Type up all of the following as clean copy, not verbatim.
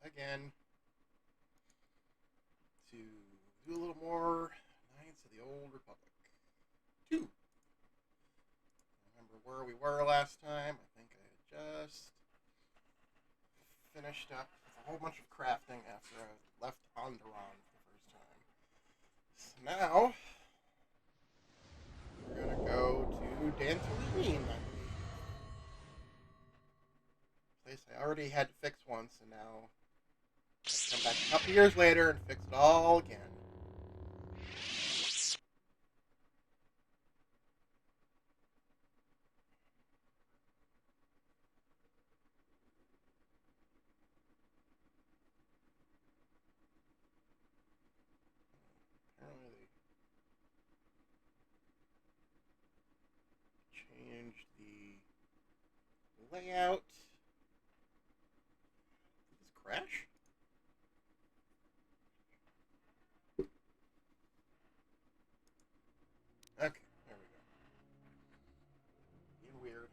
again to do a little more Knights of the Old Republic 2. Remember where we were last time? I think I had just finished up with a whole bunch of crafting after I left Onderon for the first time. So now we're going to go to Dantooine, I believe. Place I already had to fix once, and now come back a couple years later and fix it all again. Apparently they changed the layout. Did this crash? Okay, there we go. Being weird.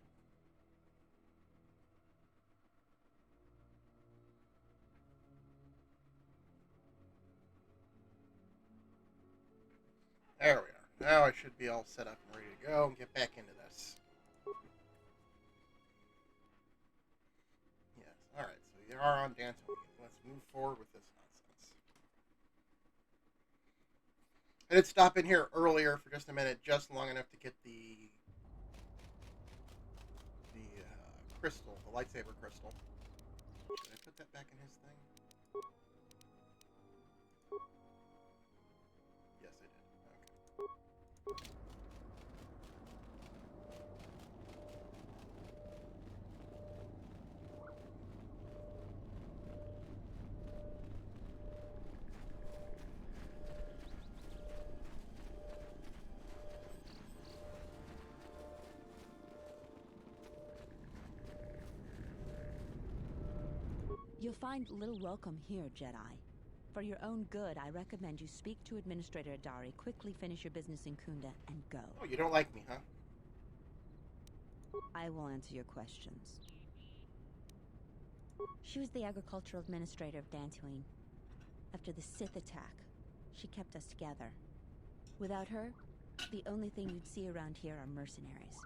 There we are. Now I should be all set up and ready to go and get back into this. Yes, alright, so we are on Dantooine. Let's move forward with this nonsense. I did stop in here earlier for just a minute, just long enough to get the crystal, the lightsaber crystal. Did I put that back in his thing? Yes, I did. Okay. You'll find little welcome here, Jedi. For your own good, I recommend you speak to Administrator Adari, quickly finish your business in Kunda, and go. Oh, you don't like me, huh? I will answer your questions. She was the Agricultural Administrator of Dantooine. After the Sith attack, she kept us together. Without her, the only thing you'd see around here are mercenaries.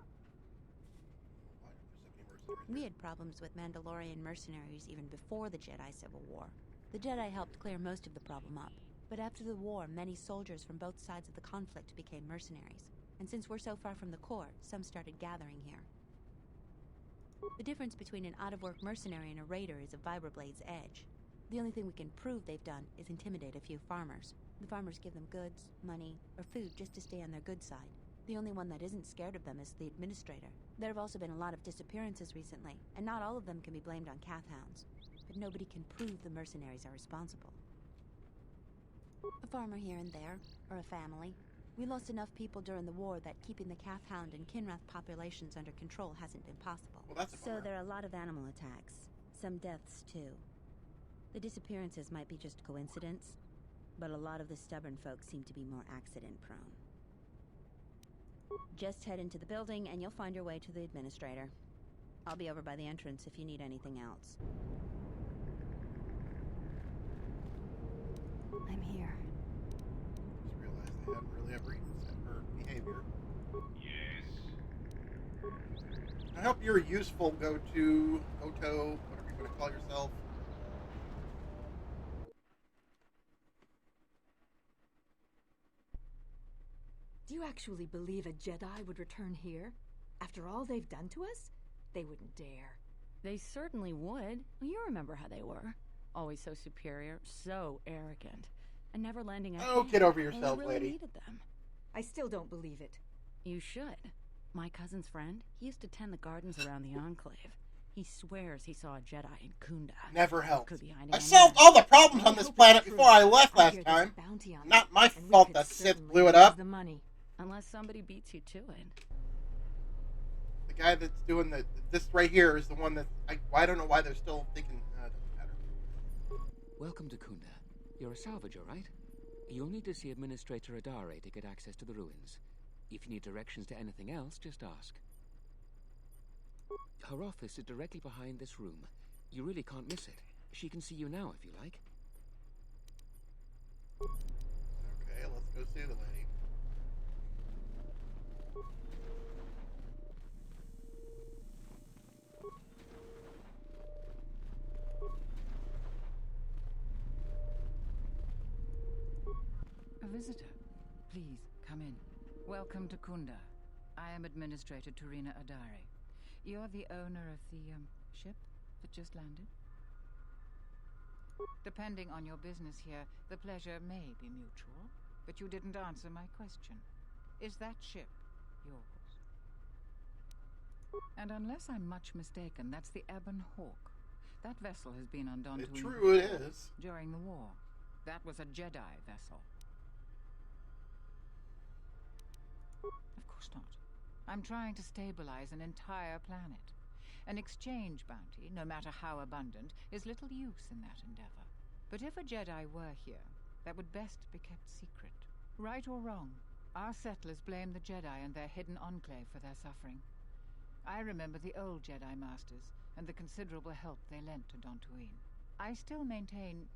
We had problems with Mandalorian mercenaries even before the Jedi Civil War. The Jedi helped clear most of the problem up, but after the war, many soldiers from both sides of the conflict became mercenaries. And since we're so far from the core, some started gathering here. The difference between an out-of-work mercenary and a raider is a Vibrablade's edge. The only thing we can prove they've done is intimidate a few farmers. The farmers give them goods, money, or food just to stay on their good side. The only one that isn't scared of them is the Administrator. There have also been a lot of disappearances recently, and not all of them can be blamed on Cath Hounds. But nobody can prove the mercenaries are responsible. A farmer here and there, or a family. We lost enough people during the war that keeping the Cath Hound and Kinrath populations under control hasn't been possible. Well, that's a bummer. So there are a lot of animal attacks. Some deaths, too. The disappearances might be just coincidence, but a lot of the stubborn folks seem to be more accident-prone. Just head into the building and you'll find your way to the Administrator. I'll be over by the entrance if you need anything else. I'm here. Just realized I hadn't really ever even set her behavior. Yes. I hope you're useful, Goto, whatever you want to call yourself. Do you actually believe a Jedi would return here? After all they've done to us? They wouldn't dare. They certainly would. You remember how they were. Always so superior, so arrogant, and never lending a hand. Oh, get over when we yourself, really lady. needed them. I still don't believe it. You should. My cousin's friend, he used to tend the gardens around the Enclave. He swears he saw a Jedi in Kunda. Never helped. Could be hiding I anywhere. solved all the problems I on this hope planet it's before I true. left I last hear there's a time. bounty on Not it, my and we fault could that Sith certainly blew it use up. the money. Unless somebody beats you to it. The guy that's doing this right here is the one that I don't know why they're still thinking. Doesn't matter. Welcome to Kunda. You're a salvager, right? You'll need to see Administrator Adare to get access to the ruins. If you need directions to anything else, just ask. Her office is directly behind this room. You really can't miss it. She can see you now, if you like. Okay, let's go see the lady. A visitor. Please, come in. Welcome to Kunda. I am Administrator Turina Adari. You're the owner of the, ship that just landed? Depending on your business here, the pleasure may be mutual, but you didn't answer my question. Is that ship yours? And unless I'm much mistaken, that's the Ebon Hawk. That vessel has been on Dantooine True, it is. during the war. That was a Jedi vessel. Of course not. I'm trying to stabilize an entire planet. An exchange bounty, no matter how abundant, is little use in that endeavor. But if a Jedi were here, that would best be kept secret. Right or wrong, our settlers blame the Jedi and their hidden enclave for their suffering. I remember the old Jedi Masters and the considerable help they lent to Dantooine. I still maintain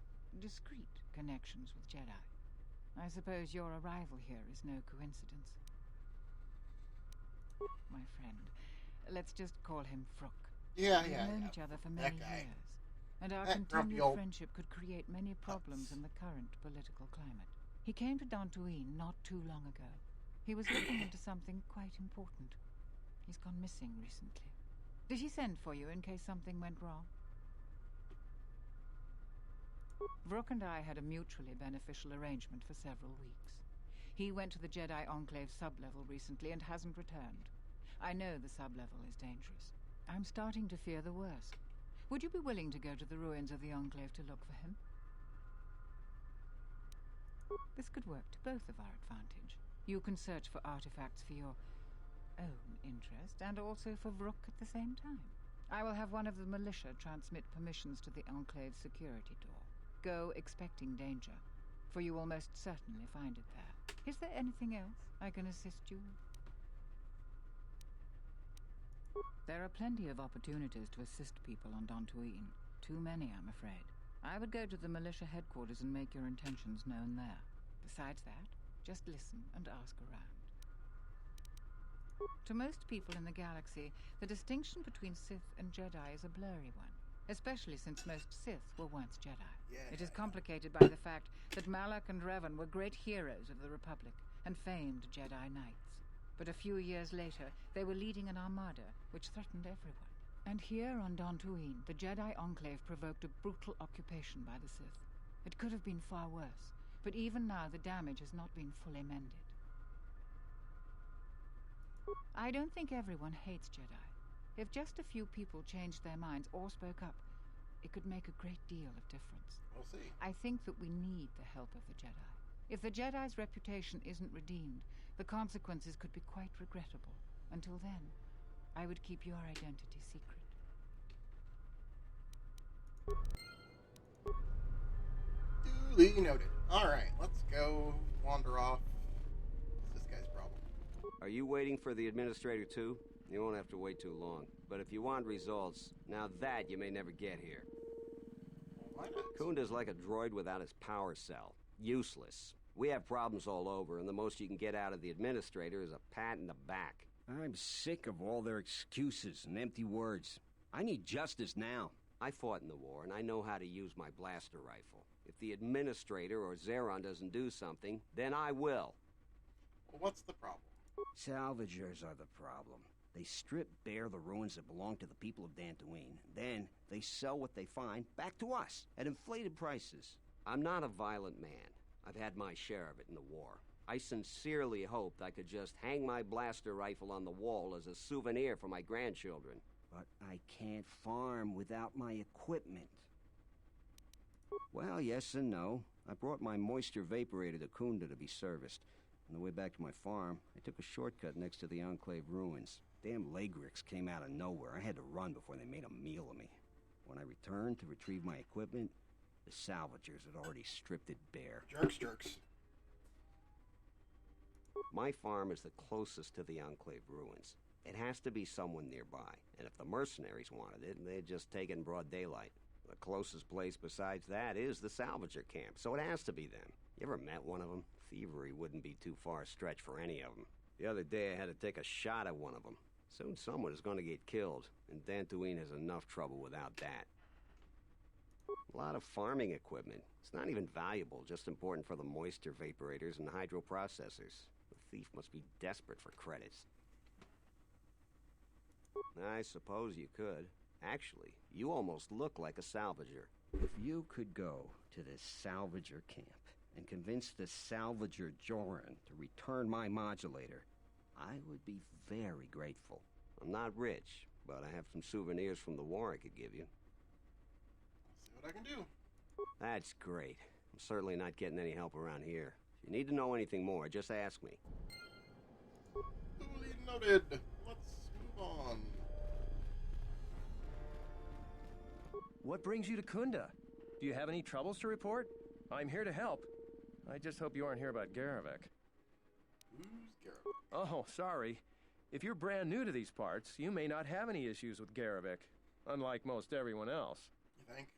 discreet connections with Jedi. I suppose your arrival here is no coincidence. My friend, let's just call him Vrook. Yeah, We've yeah, known yeah. each other for That many guy. years, and our That grumpy continued old friendship could create many problems in the current political climate. He came to Dantooine not too long ago. He was looking into something quite important. He's gone missing recently. Did he send for you in case something went wrong? Vrook and I had a mutually beneficial arrangement for several weeks. He went to the Jedi Enclave sublevel recently and hasn't returned. I know the sublevel is dangerous. I'm starting to fear the worst. Would you be willing to go to the ruins of the Enclave to look for him? This could work to both of our advantage. You can search for artifacts for your own interest, and also for Vrook at the same time. I will have one of the militia transmit permissions to the Enclave's security door. Go expecting danger, for you will most certainly find it there. Is there anything else I can assist you with? There are plenty of opportunities to assist people on Dantooine. Too many, I'm afraid. I would go to the militia headquarters and make your intentions known there. Besides that, just listen and ask around. To most people in the galaxy, the distinction between Sith and Jedi is a blurry one, especially since most Sith were once Jedi. Yeah. It is complicated by the fact that Malak and Revan were great heroes of the Republic and famed Jedi Knights. But a few years later, they were leading an armada which threatened everyone. And here on Dantooine, the Jedi Enclave provoked a brutal occupation by the Sith. It could have been far worse, but even now the damage has not been fully mended. I don't think everyone hates Jedi. If just a few people changed their minds or spoke up, it could make a great deal of difference. We'll see. I think that we need the help of the Jedi. If the Jedi's reputation isn't redeemed, the consequences could be quite regrettable. Until then, I would keep your identity secret. Duly noted. Alright, let's go wander off. What's this guy's problem? Are you waiting for the administrator too? You won't have to wait too long. But if you want results, now that you may never get here. Why not? Kunda's like a droid without his power cell. Useless. We have problems all over, and the most you can get out of the administrator is a pat in the back. I'm sick of all their excuses and empty words. I need justice now. I fought in the war, and I know how to use my blaster rifle. If the administrator or Zeron doesn't do something, then I will. Well, what's the problem? Salvagers are the problem. They strip bare the ruins that belong to the people of Dantooine. Then they sell what they find back to us at inflated prices. I'm not a violent man. I've had my share of it in the war. I sincerely hoped I could just hang my blaster rifle on the wall as a souvenir for my grandchildren. But I can't farm without my equipment. Well, yes and no. I brought my moisture vaporator to Kunda to be serviced. On the way back to my farm, I took a shortcut next to the Enclave ruins. Damn Lagrix came out of nowhere. I had to run before they made a meal of me. When I returned to retrieve my equipment, the salvagers had already stripped it bare. Jerks. My farm is the closest to the Enclave ruins. It has to be someone nearby, and if the mercenaries wanted it, they'd just take it in broad daylight. The closest place besides that is the salvager camp, so it has to be them. You ever met one of them? Thievery wouldn't be too far a stretch for any of them. The other day I had to take a shot at one of them. Soon someone is going to get killed, and Dantooine has enough trouble without that. A lot of farming equipment. It's not even valuable, just important for the moisture vaporators and hydroprocessors. The thief must be desperate for credits. I suppose you could. Actually, you almost look like a salvager. If you could go to this salvager camp and convince the salvager Joran to return my modulator, I would be very grateful. I'm not rich, but I have some souvenirs from the war I could give you. See what I can do. That's great. I'm certainly not getting any help around here. If you need to know anything more, just ask me. Duly noted. Let's move on. What brings you to Kunda? Do you have any troubles to report? I'm here to help. I just hope you aren't here about Garavik. Who's Garrett? Oh, sorry. If you're brand new to these parts, you may not have any issues with Garavik, unlike most everyone else. You think?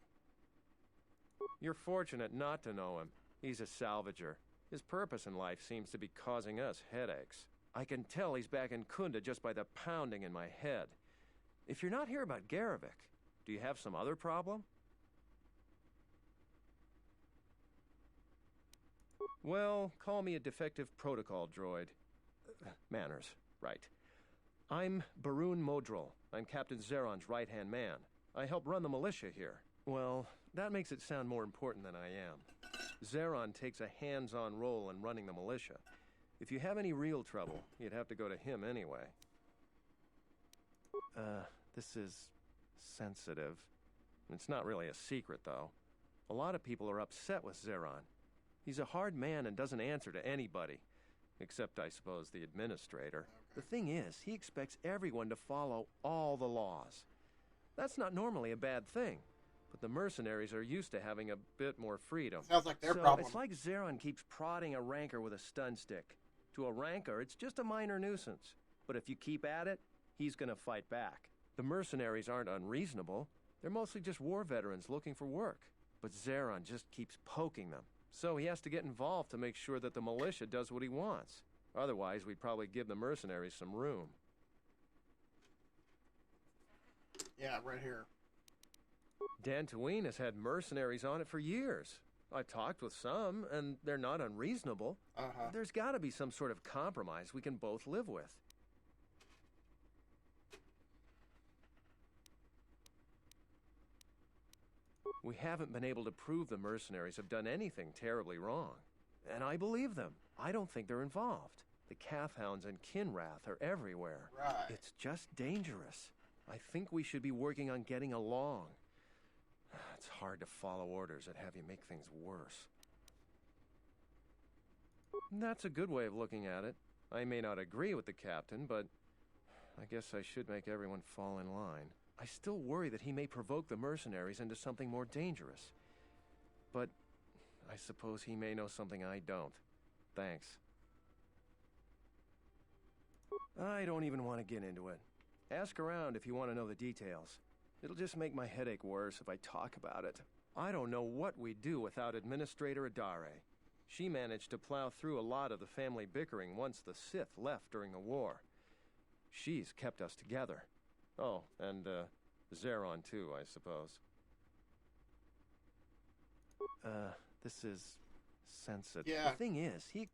You're fortunate not to know him. He's a salvager. His purpose in life seems to be causing us headaches. I can tell he's back in Kunda just by the pounding in my head. If you're not here about Garavik, do you have some other problem? Well, call me a defective protocol droid. Manners, right. I'm Barun Modril. I'm Captain Zeron's right-hand man. I help run the militia here. Well, that makes it sound more important than I am. Zeron takes a hands-on role in running the militia. If you have any real trouble, you'd have to go to him anyway. This is sensitive. It's not really a secret, though. A lot of people are upset with Zeron. He's a hard man and doesn't answer to anybody. Except, I suppose, the administrator. Okay. The thing is, he expects everyone to follow all the laws. That's not normally a bad thing. But the mercenaries are used to having a bit more freedom. Sounds like their so problem. it's like Zeron keeps prodding a rancor with a stun stick. To a rancor, it's just a minor nuisance. But if you keep at it, he's gonna fight back. The mercenaries aren't unreasonable. They're mostly just war veterans looking for work. But Zeron just keeps poking them. So he has to get involved to make sure that the militia does what he wants. Otherwise, we'd probably give the mercenaries some room. Yeah, right here. Dantooine has had mercenaries on it for years. I've talked with some, and they're not unreasonable. Uh-huh. There's got to be some sort of compromise we can both live with. We haven't been able to prove the mercenaries have done anything terribly wrong. And I believe them. I don't think they're involved. The Calf Hounds and Kinrath are everywhere. Right. It's just dangerous. I think we should be working on getting along. It's hard to follow orders that have you make things worse. That's a good way of looking at it. I may not agree with the captain, but I guess I should make everyone fall in line. I still worry that he may provoke the mercenaries into something more dangerous. But I suppose he may know something I don't. Thanks. I don't even want to get into it. Ask around if you want to know the details. It'll just make my headache worse if I talk about it. I don't know what we'd do without Administrator Adare. She managed to plow through a lot of the family bickering once the Sith left during the war. She's kept us together. Oh, and, Zeron too, I suppose. This is sensitive. Yeah. The thing is, he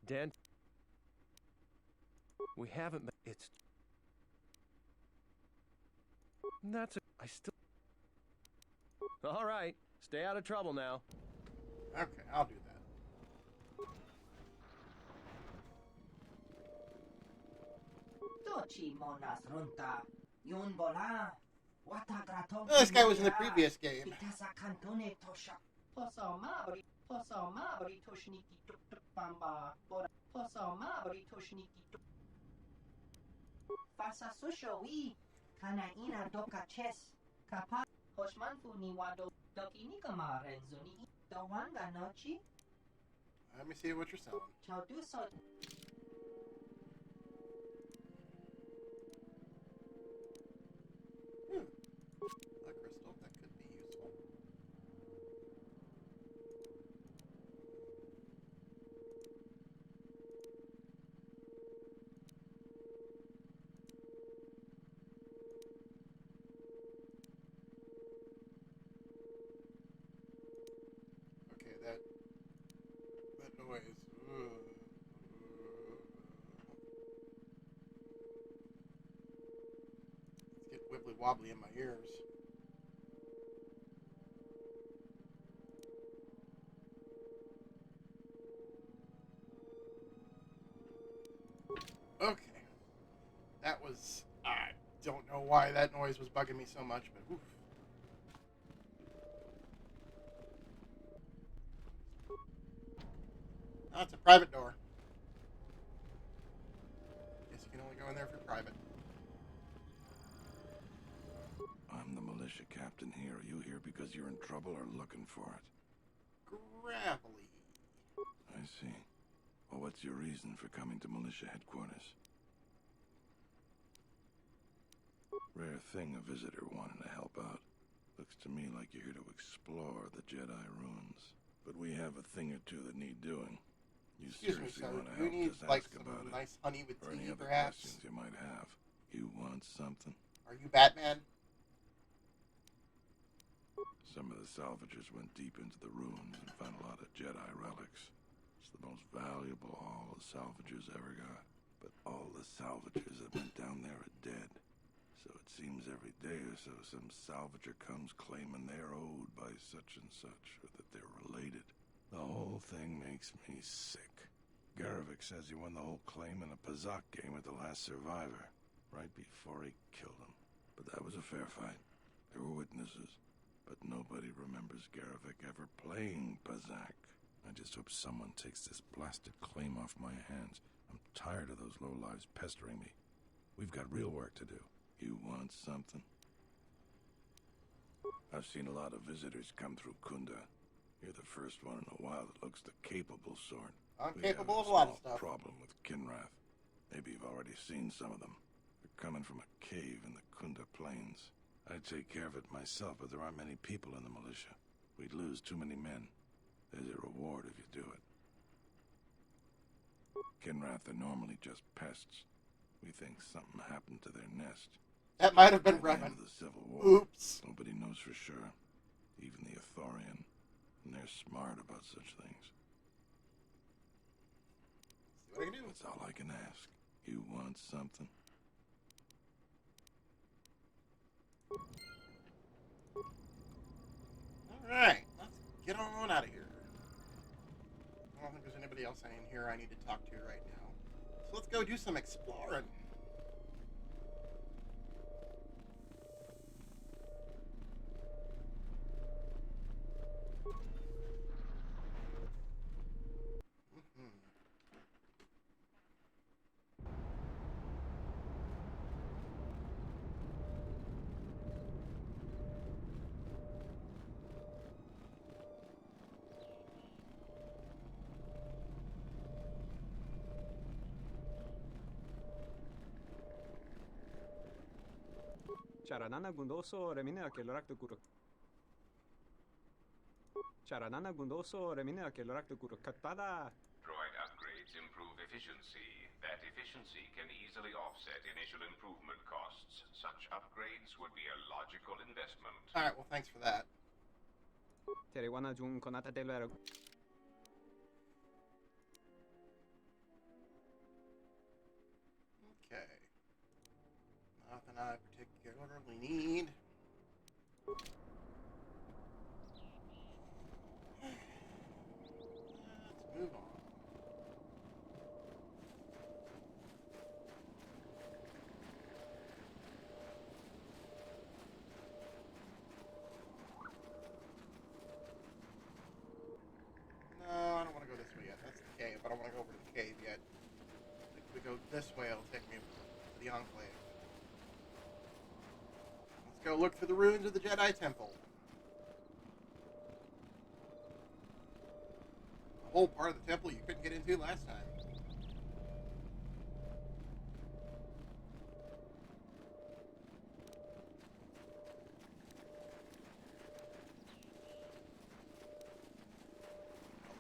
Dan, we haven't been, it's, that's, I still, all right, stay out of trouble now. Okay, I'll do that. Oh, this guy was in the previous game. Let me see what you're selling. noise. It's getting wibbly wobbly in my ears. Okay. That was... I don't know why that noise was bugging me so much, but oof. Oh, it's a private door. Guess you can only go in there if you're private. I'm the militia captain here. Are you here because you're in trouble or looking for it? Gravelly. I see. Well, what's your reason for coming to militia headquarters? Rare thing, a visitor wanting to help out. Looks to me like you're here to explore the Jedi ruins. But we have a thing or two that need doing. You Excuse me, seriously sir. want to Do you help? need, Just like, ask some about it. nice honey with Or any tea, other perhaps? questions you might have. You want something? Are you Batman? Some of the salvagers went deep into the ruins and found a lot of Jedi relics. It's the most valuable haul the salvagers ever got. But all the salvagers that went down there are dead. So it seems every day or so some salvager comes claiming they're owed by such and such, or that they're related. The whole thing makes me sick. Garvik says he won the whole claim in a Pazak game with the last survivor, right before he killed him. But that was a fair fight. There were witnesses. But nobody remembers Garvik ever playing Pazak. I just hope someone takes this blasted claim off my hands. I'm tired of those lowlives pestering me. We've got real work to do. You want something? I've seen a lot of visitors come through Kunda. You're the first one in a while that looks the capable sort. I'm We have capable of a lot of small stuff. problem with Kinrath. Maybe you've already seen some of them. They're coming from a cave in the Kunda Plains. I'd take care of it myself, but there aren't many people in the militia. We'd lose too many men. There's a reward if you do it. Kinrath are normally just pests. We think something happened to their nest. That might have been At the end Revan. of the Civil War. Oops. Nobody knows for sure. Even the Ithorian. And they're smart about such things. See what I can do. That's all I can ask. You want something? Alright, let's get on out of here. I don't think there's anybody else in here I need to talk to right now. So let's go do some exploring. Charanana Gundoso Remina Kelorak de Guru. Charanana Gundoso Remina Kelorak de Guru Katada. Droid upgrades improve efficiency. That efficiency can easily offset initial improvement costs. Such upgrades would be a logical investment. Alright, well, thanks for that. Terewana Jun Konata del Vero. Okay. Nothing I particularly need. Let's move on. No, I don't want to go this way yet. That's the cave. I don't want to go over to the cave yet. If we go this way, it'll take me to the Enclave. Let's go look for the ruins of the Jedi Temple. The whole part of the temple you couldn't get into last time.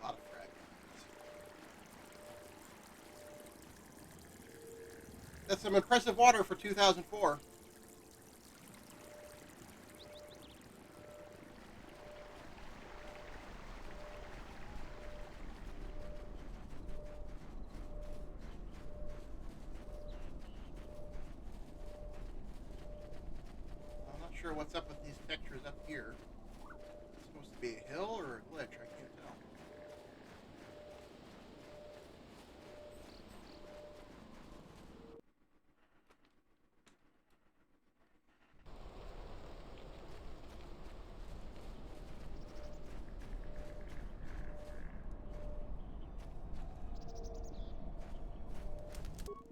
A lot of fragments. That's some impressive water for 2004. sure what's up with these textures up here. It's supposed to be a hill or a glitch, I can't tell.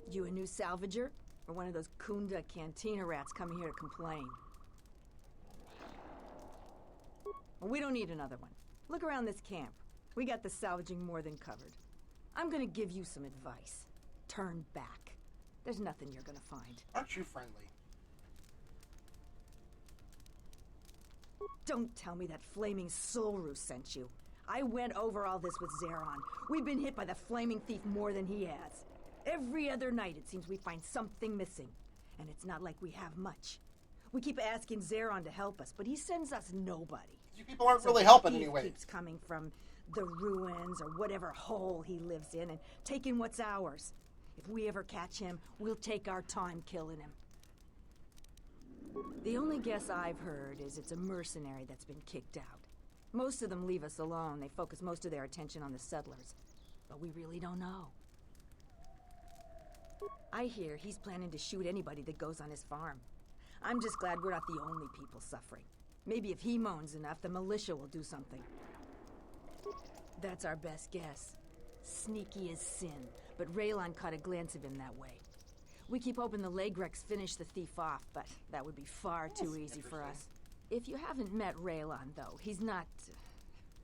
You a new salvager? Or one of those Kunda cantina rats coming here to complain? Well, we don't need another one. Look around this camp. We got the salvaging more than covered. I'm gonna give you some advice. Turn back. There's nothing you're gonna find. Aren't you friendly? Don't tell me that flaming Solru sent you. I went over all this with Zeron. We've been hit by the flaming thief more than he has. Every other night it seems we find something missing. And it's not like we have much. We keep asking Zeron to help us, but he sends us nobody. You people aren't So really helping he anyway. keeps coming from the ruins or whatever hole he lives in and taking what's ours. If we ever catch him, we'll take our time killing him. The only guess I've heard is it's a mercenary that's been kicked out. Most of them leave us alone. They focus most of their attention on the settlers. But we really don't know. I hear he's planning to shoot anybody that goes on his farm. I'm just glad we're not the only people suffering. Maybe if he moans enough, the militia will do something. That's our best guess. Sneaky as sin, but Raylon caught a glance of him that way. We keep hoping the Legrex finish the thief off, but that would be far too easy for us. If you haven't met Raylon, though, he's not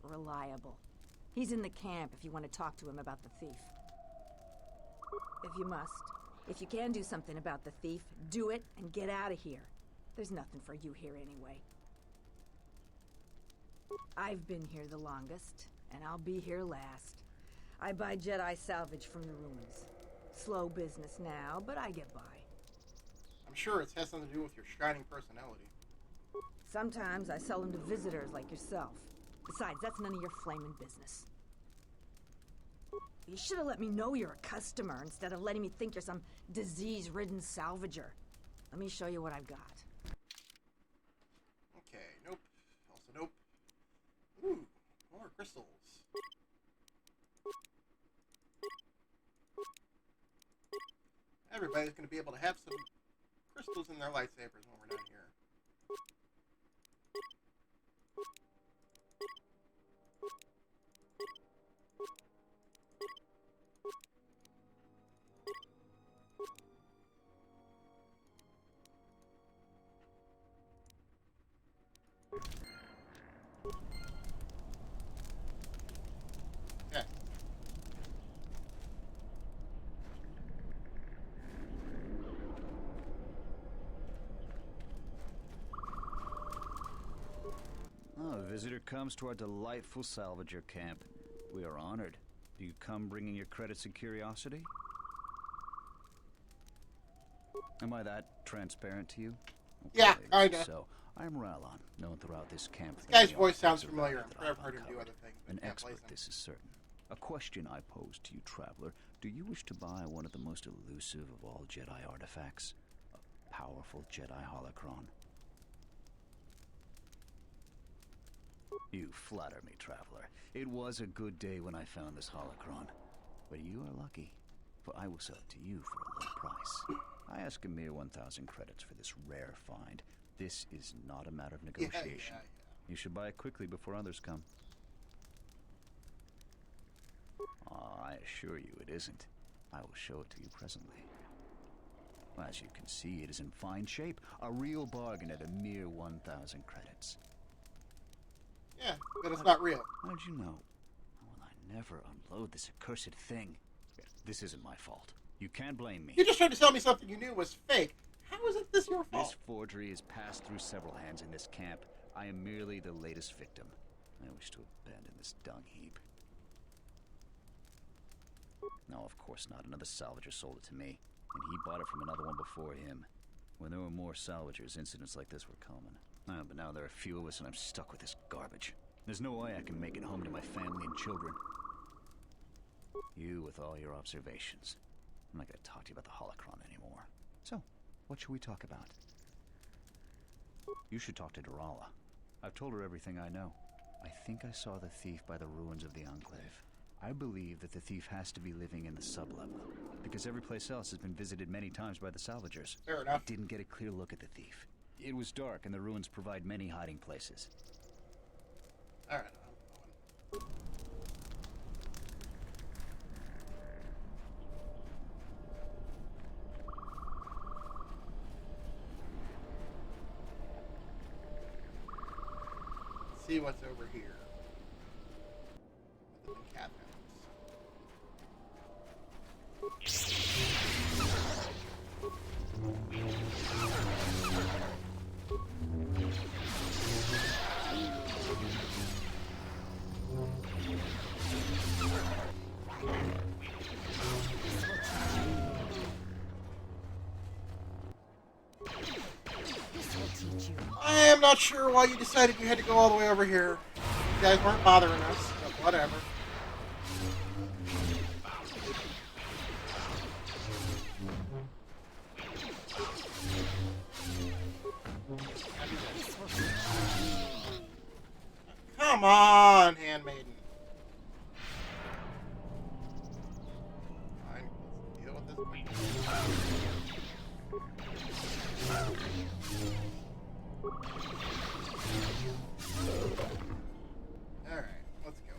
reliable. He's in the camp if you want to talk to him about the thief. If you must. If you can do something about the thief, do it and get out of here. There's nothing for you here anyway. I've been here the longest, and I'll be here last. I buy Jedi salvage from the ruins. Slow business now, but I get by. I'm sure it has something to do with your shining personality. Sometimes I sell them to visitors like yourself. Besides, that's none of your flaming business. You should have let me know you're a customer instead of letting me think you're some disease-ridden salvager. Let me show you what I've got. Okay, nope. Also nope. Ooh, more crystals. Everybody's going to be able to have some crystals in their lightsabers when we're done here. Okay. Oh, a visitor comes to our delightful salvager camp. We are honored. Do you come bringing your credits and curiosity? Am I that transparent to you? Yeah, Okay, kinda. So, I'm Ralon, known throughout this camp. This guy's for the voice sounds artifacts familiar. that I've heard him do uncovered. other things. but An can't place expert, him. this is certain. A question I pose to you, traveler. Do you wish to buy one of the most elusive of all Jedi artifacts? A powerful Jedi holocron? You flatter me, traveler. It was a good day when I found this holocron. But you are lucky, for I will sell it to you for a low price. I ask a mere 1,000 credits for this rare find. This is not a matter of negotiation. Yeah. You should buy it quickly before others come. I assure you it isn't. I will show it to you presently. As you can see, it is in fine shape. A real bargain at a mere 1,000 credits. Yeah, but it's not real. How did you know? Well, I never unload this accursed thing. This isn't my fault. You can't blame me. You just tried to tell me something you knew was fake. How is it this your fault? This forgery has passed through several hands in this camp. I am merely the latest victim. I wish to abandon this dung heap. No, of course not. Another salvager sold it to me, and he bought it from another one before him. When there were more salvagers, incidents like this were common. But now there are few of us, and I'm stuck with this garbage. There's no way I can make it home to my family and children. You with all your observations. I'm not going to talk to you about the holocron anymore. So, what should we talk about? You should talk to Durala. I've told her everything I know. I think I saw the thief by the ruins of the Enclave. I believe that the thief has to be living in the sublevel, because every place else has been visited many times by the salvagers. Fair enough. I didn't get a clear look at the thief. It was dark, and the ruins provide many hiding places. All right. See what's over here. The cat I am not sure why you decided you had to go all the way over here. You guys weren't bothering us, but whatever. Come on, Handmaiden. Fine, let's deal with this. Alright, let's go.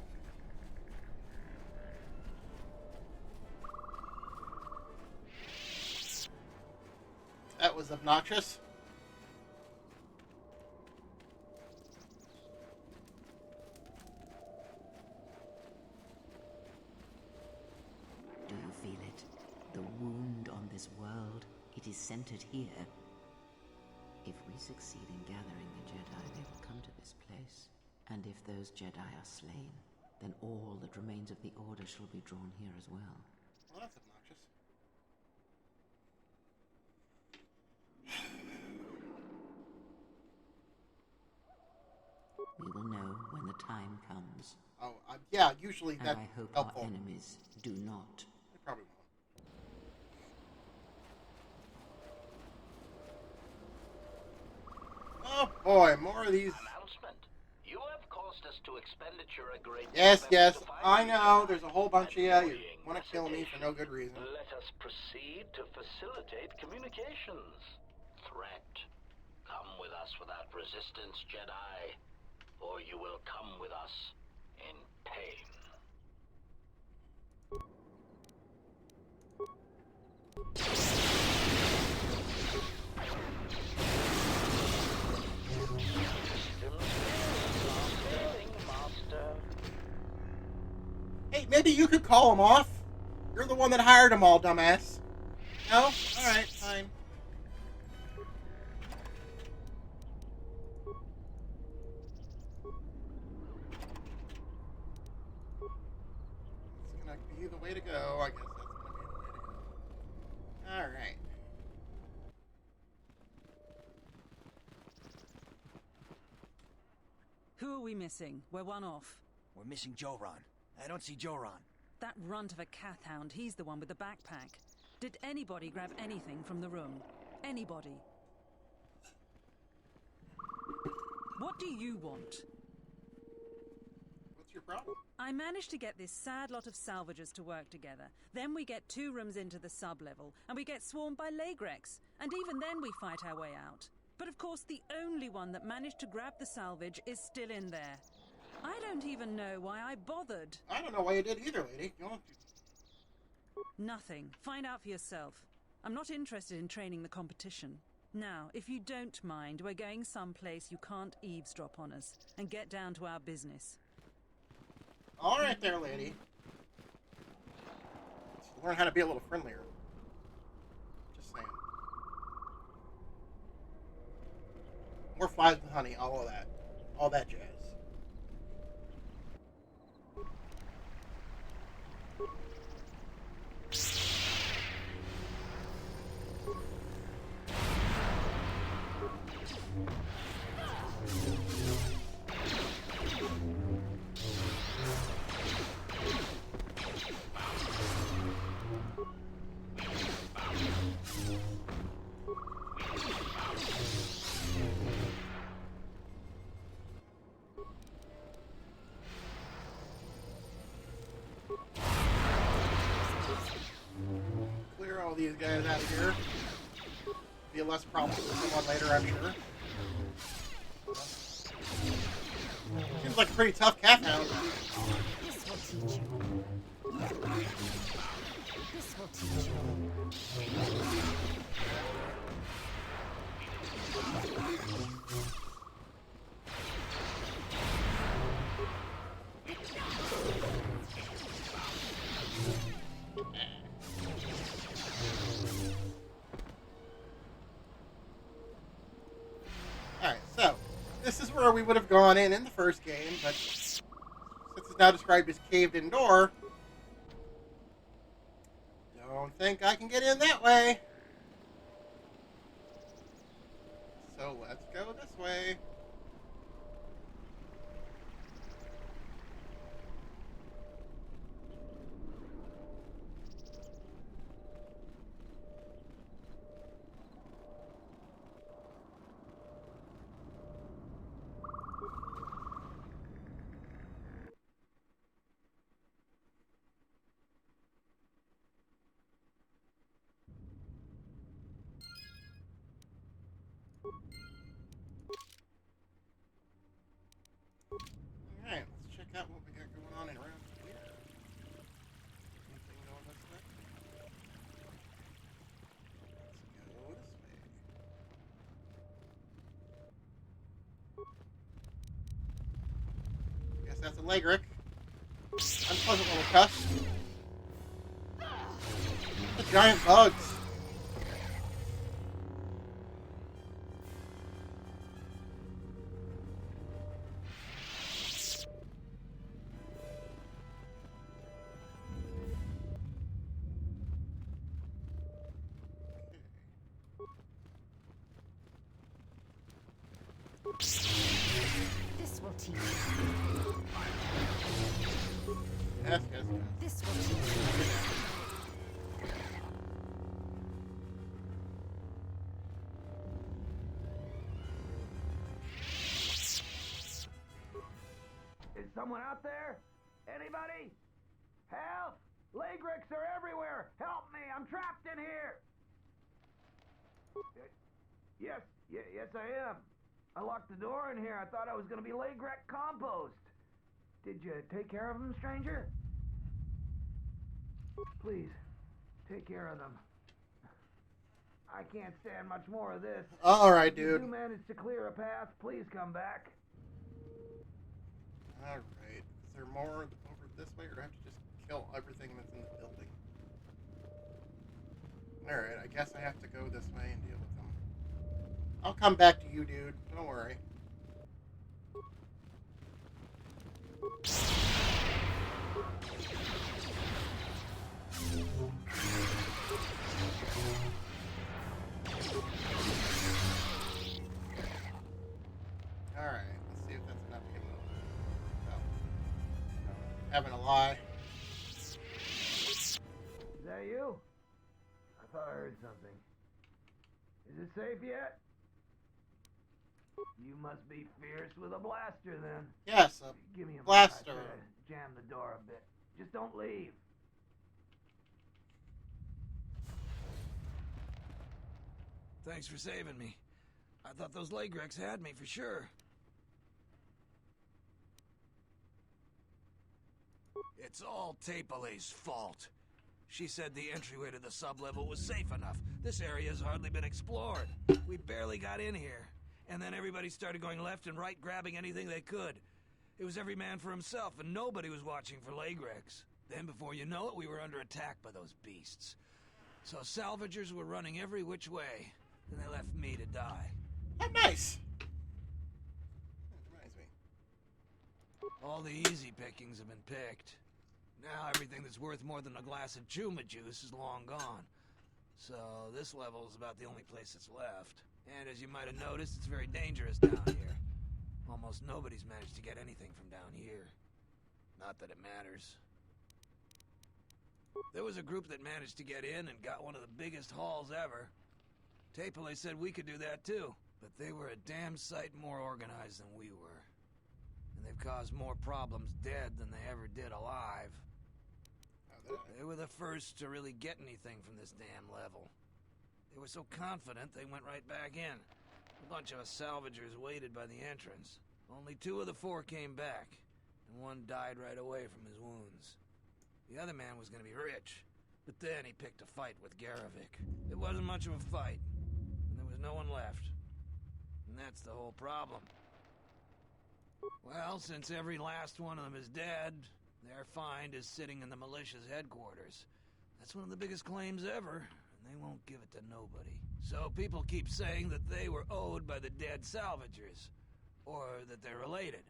That was obnoxious. Do you feel it? The wound on this world, it is centered here. If we succeed in gathering the Jedi, they will come to this place. And if those Jedi are slain, then all that remains of the Order shall be drawn here as well. Well, that's obnoxious. We will know when the time comes. Oh, yeah, usually and that's I hope helpful. our enemies do not. They probably won't. Oh boy, more of these. Announcement. You have caused us to expenditure a great Yes, deal of yes, effort to find I you. know. There's a whole bunch of you. You Annoying want to kill me for no good reason. Let us proceed to facilitate communications. Threat. Come with us without resistance, Jedi, or you will come with us in pain. Hey, maybe you could call them off. You're the one that hired them all, dumbass. No? Alright, fine. It's gonna be the way to go. I guess that's gonna be the way to go. Alright. Who are we missing? We're one off. We're missing Joran. I don't see Joran. That runt of a Cathhound, he's the one with the backpack. Did anybody grab anything from the room? Anybody? What do you want? What's your problem? I managed to get this sad lot of salvagers to work together. Then we get 2 rooms into the sub-level, and we get swarmed by Lagrex. And even then we fight our way out. But of course the only one that managed to grab the salvage is still in there. I don't even know why I bothered. I don't know why you did either, lady. You don't... Nothing. Find out for yourself. I'm not interested in training the competition. Now, if you don't mind, we're going someplace you can't eavesdrop on us, and get down to our business. All right there, lady. Let's learn how to be a little friendlier. Just saying. More flies than honey, all of that. All that jazz. out of here. Be less problem with someone later, I'm sure. Seems like a pretty tough cat hound. This will teach you. This will teach you. Alright, so this is where we would have gone in the first game, but since it's now described as caved-in door, don't think I can get in that way. So let's go this way. Alright, let's check out what we got going on and around here. Anything going this way? Let's go this way. Guess that's a Legric. Unpleasant little cuss. The giant bugs. This will teach you. Yes, yes, yes. This will teach you. Is someone out there? Anybody? Help! Legrics are everywhere! Help me! I'm trapped in here! Yes, I am. I locked the door in here. I thought I was gonna be Legric compost. Did you take care of them, stranger? Please, take care of them. I can't stand much more of this. Alright, If you dude. do manage to clear a path, please come back. Alright. Is there more over this way, or do I have to just kill everything that's in the building? Alright, I guess I have to go this way and deal with them. I'll come back to you, dude. Don't worry. Alright, let's see if that's enough to get him over. No. Having a lie. Is that you? I thought I heard something. Is it safe yet? You must be fierce with a blaster, then. Yes, a Give me a blaster. moment. I try to jam the door a bit. Just don't leave. Thanks for saving me. I thought those Legrecs had me for sure. It's all Tapelay's fault. She said the entryway to the sublevel was safe enough. This area's hardly been explored. We barely got in here. And then everybody started going left and right, grabbing anything they could. It was every man for himself, and nobody was watching for Legrecs. Then, before you know it, we were under attack by those beasts. So salvagers were running every which way, and they left me to die. Oh, nice! That reminds me. All the easy pickings have been picked. Now everything that's worth more than a glass of Chuma juice is long gone. So this level is about the only place that's left. And as you might have noticed, it's very dangerous down here. Almost nobody's managed to get anything from down here. Not that it matters. There was a group that managed to get in and got one of the biggest hauls ever. Tapelay said we could do that too, but they were a damn sight more organized than we were. And they've caused more problems dead than they ever did alive. They were the first to really get anything from this damn level. They were so confident they went right back in. A bunch of us salvagers waited by the entrance. Only 2 of the 4 came back, and 1 died right away from his wounds. The other man was going to be rich, but then he picked a fight with Garavik. It wasn't much of a fight, and there was no one left. And that's the whole problem. Well, since every last one of them is dead, their find is sitting in the militia's headquarters. That's one of the biggest claims ever, and they won't give it to nobody. So people keep saying that they were owed by the dead salvagers, or that they're related.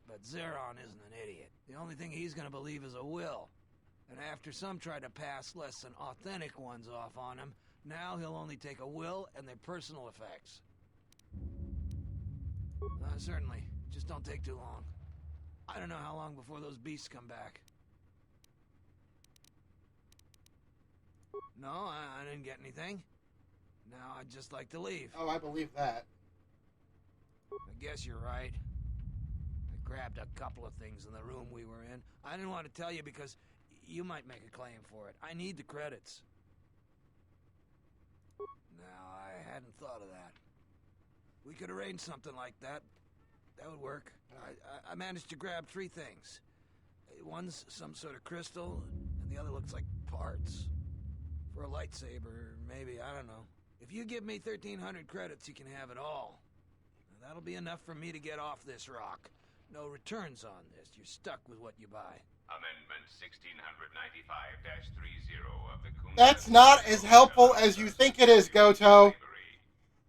But Zeron isn't an idiot. The only thing he's gonna believe is a will. And after some try to pass less than authentic ones off on him, now he'll only take a will and their personal effects. Certainly. Just don't take too long. I don't know how long before those beasts come back. No, I didn't get anything. Now I'd just like to leave. Oh, I believe that. I guess you're right. I grabbed a couple of things in the room we were in. I didn't want to tell you because you might make a claim for it. I need the credits. Now, I hadn't thought of that. We could arrange something like that. That would work. I managed to grab 3 things. One's some sort of crystal, and the other looks like parts. For a lightsaber, maybe, I don't know. If you give me 1,300 credits, you can have it all. Now, that'll be enough for me to get off this rock. No returns on this. You're stuck with what you buy. Amendment 1695-30 of the Kunda... That's not as helpful as you think it is, Goto.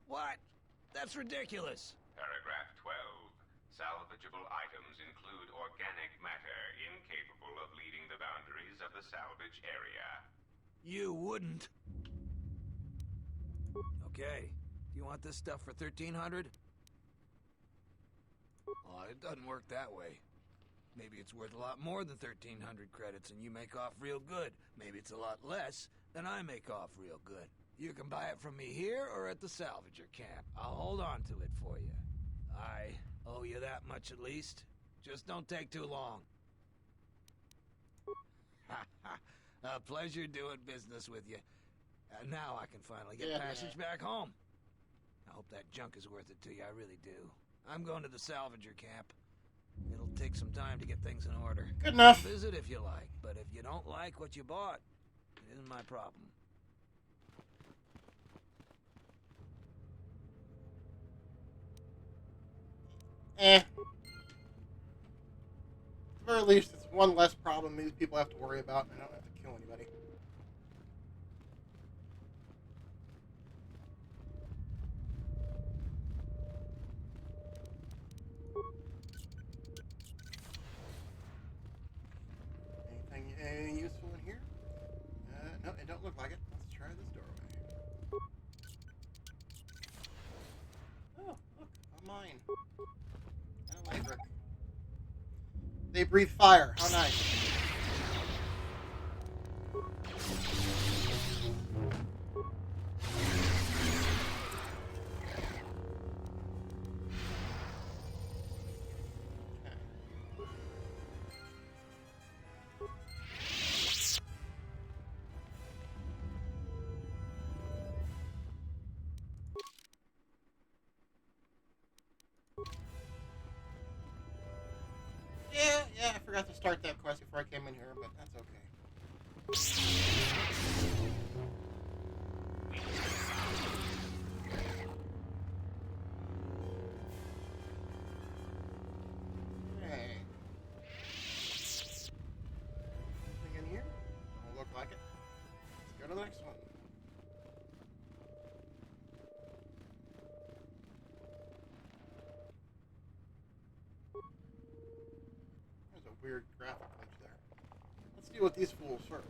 What? That's ridiculous. Paragraph 12. Salvageable items include organic matter incapable of leaving the boundaries of the salvage area. You wouldn't. Okay. Do you want this stuff for 1,300? Well, it doesn't work that way. Maybe it's worth a lot more than 1,300 credits and you make off real good. Maybe it's a lot less and I make off real good. You can buy it from me here or at the salvager camp. I'll hold on to it for you. I owe you that much at least. Just don't take too long. A pleasure doing business with you. Now I can finally get passage back home. I hope that junk is worth it to you, I really do. I'm going to the salvager camp. It'll take some time to get things in order. Good enough. Visit if you like, but if you don't like what you bought, it isn't my problem. At the very least, it's one less problem these people have to worry about, and I don't have to kill anybody. Anything useful in here? No, it don't look like it. Let's try this doorway. Oh, look, a mine. And a light brick. They breathe fire. How nice. Yeah, I forgot to start that quest before I came in here, but that's okay. Hey. Anything in here? Don't look like it. Let's go to the next one. Weird graphic glitch there. Let's deal with these fools first.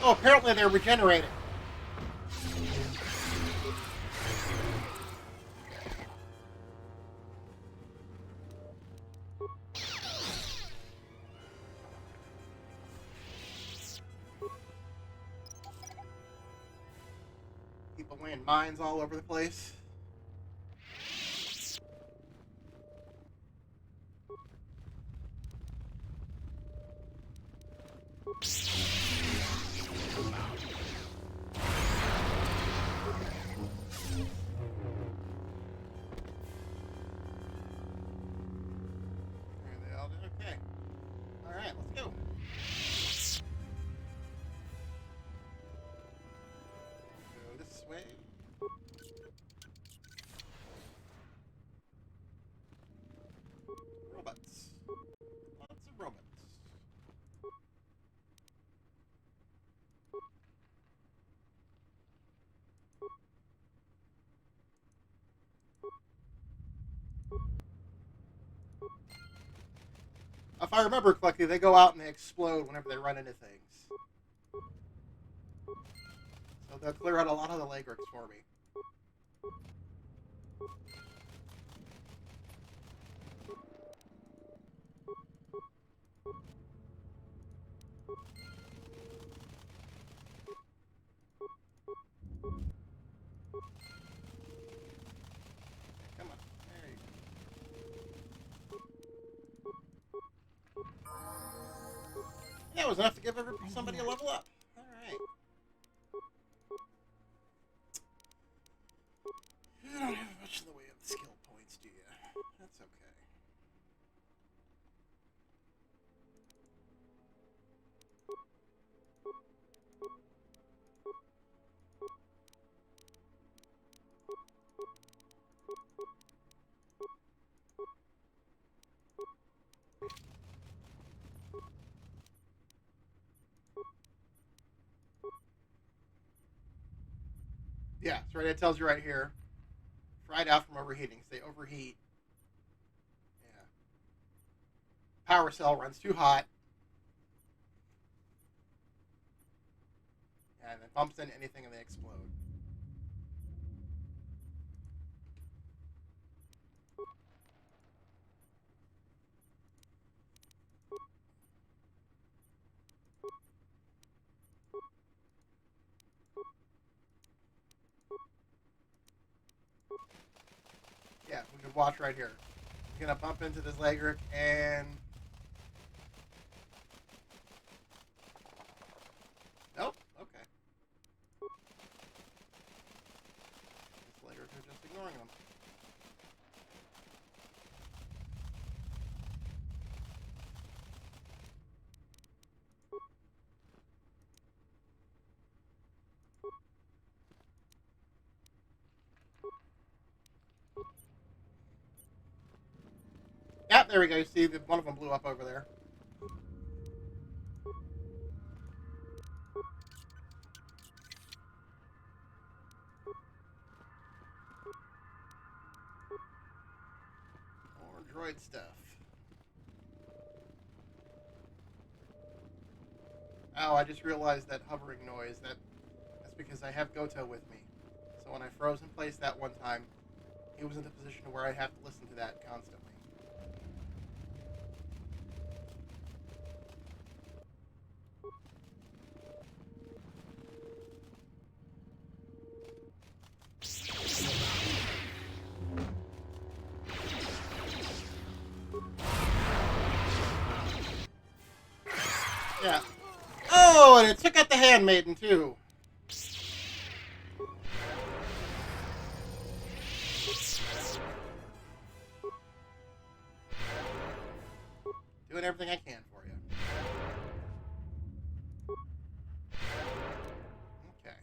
Oh, apparently they're regenerated. People laying mines all over the place. if I remember correctly, they go out and they explode whenever they run into things. So they'll clear out a lot of the leg ricks for me. Come on. There you go. Yeah, it was enough to give somebody a level up. Alright. You don't have much in the way of skill points, do you? That's okay. Yeah, that's right. It tells you right here. Fried out from overheating. So they overheat. Yeah. Power cell runs too hot. Yeah, and then bumps into anything and they explode. Yeah, we can watch right here. He's gonna bump into this leg rick and nope. Okay. This leg rick is just ignoring him. Yeah, there we go. You see, one of them blew up over there. More droid stuff. Oh, I just realized that hovering noise. That's because I have Goto with me. So when I froze in place that one time, he was in the position where I have to listen to that constantly. Yeah. Oh, and it took out the Handmaiden, too. Doing everything I can for you. Okay.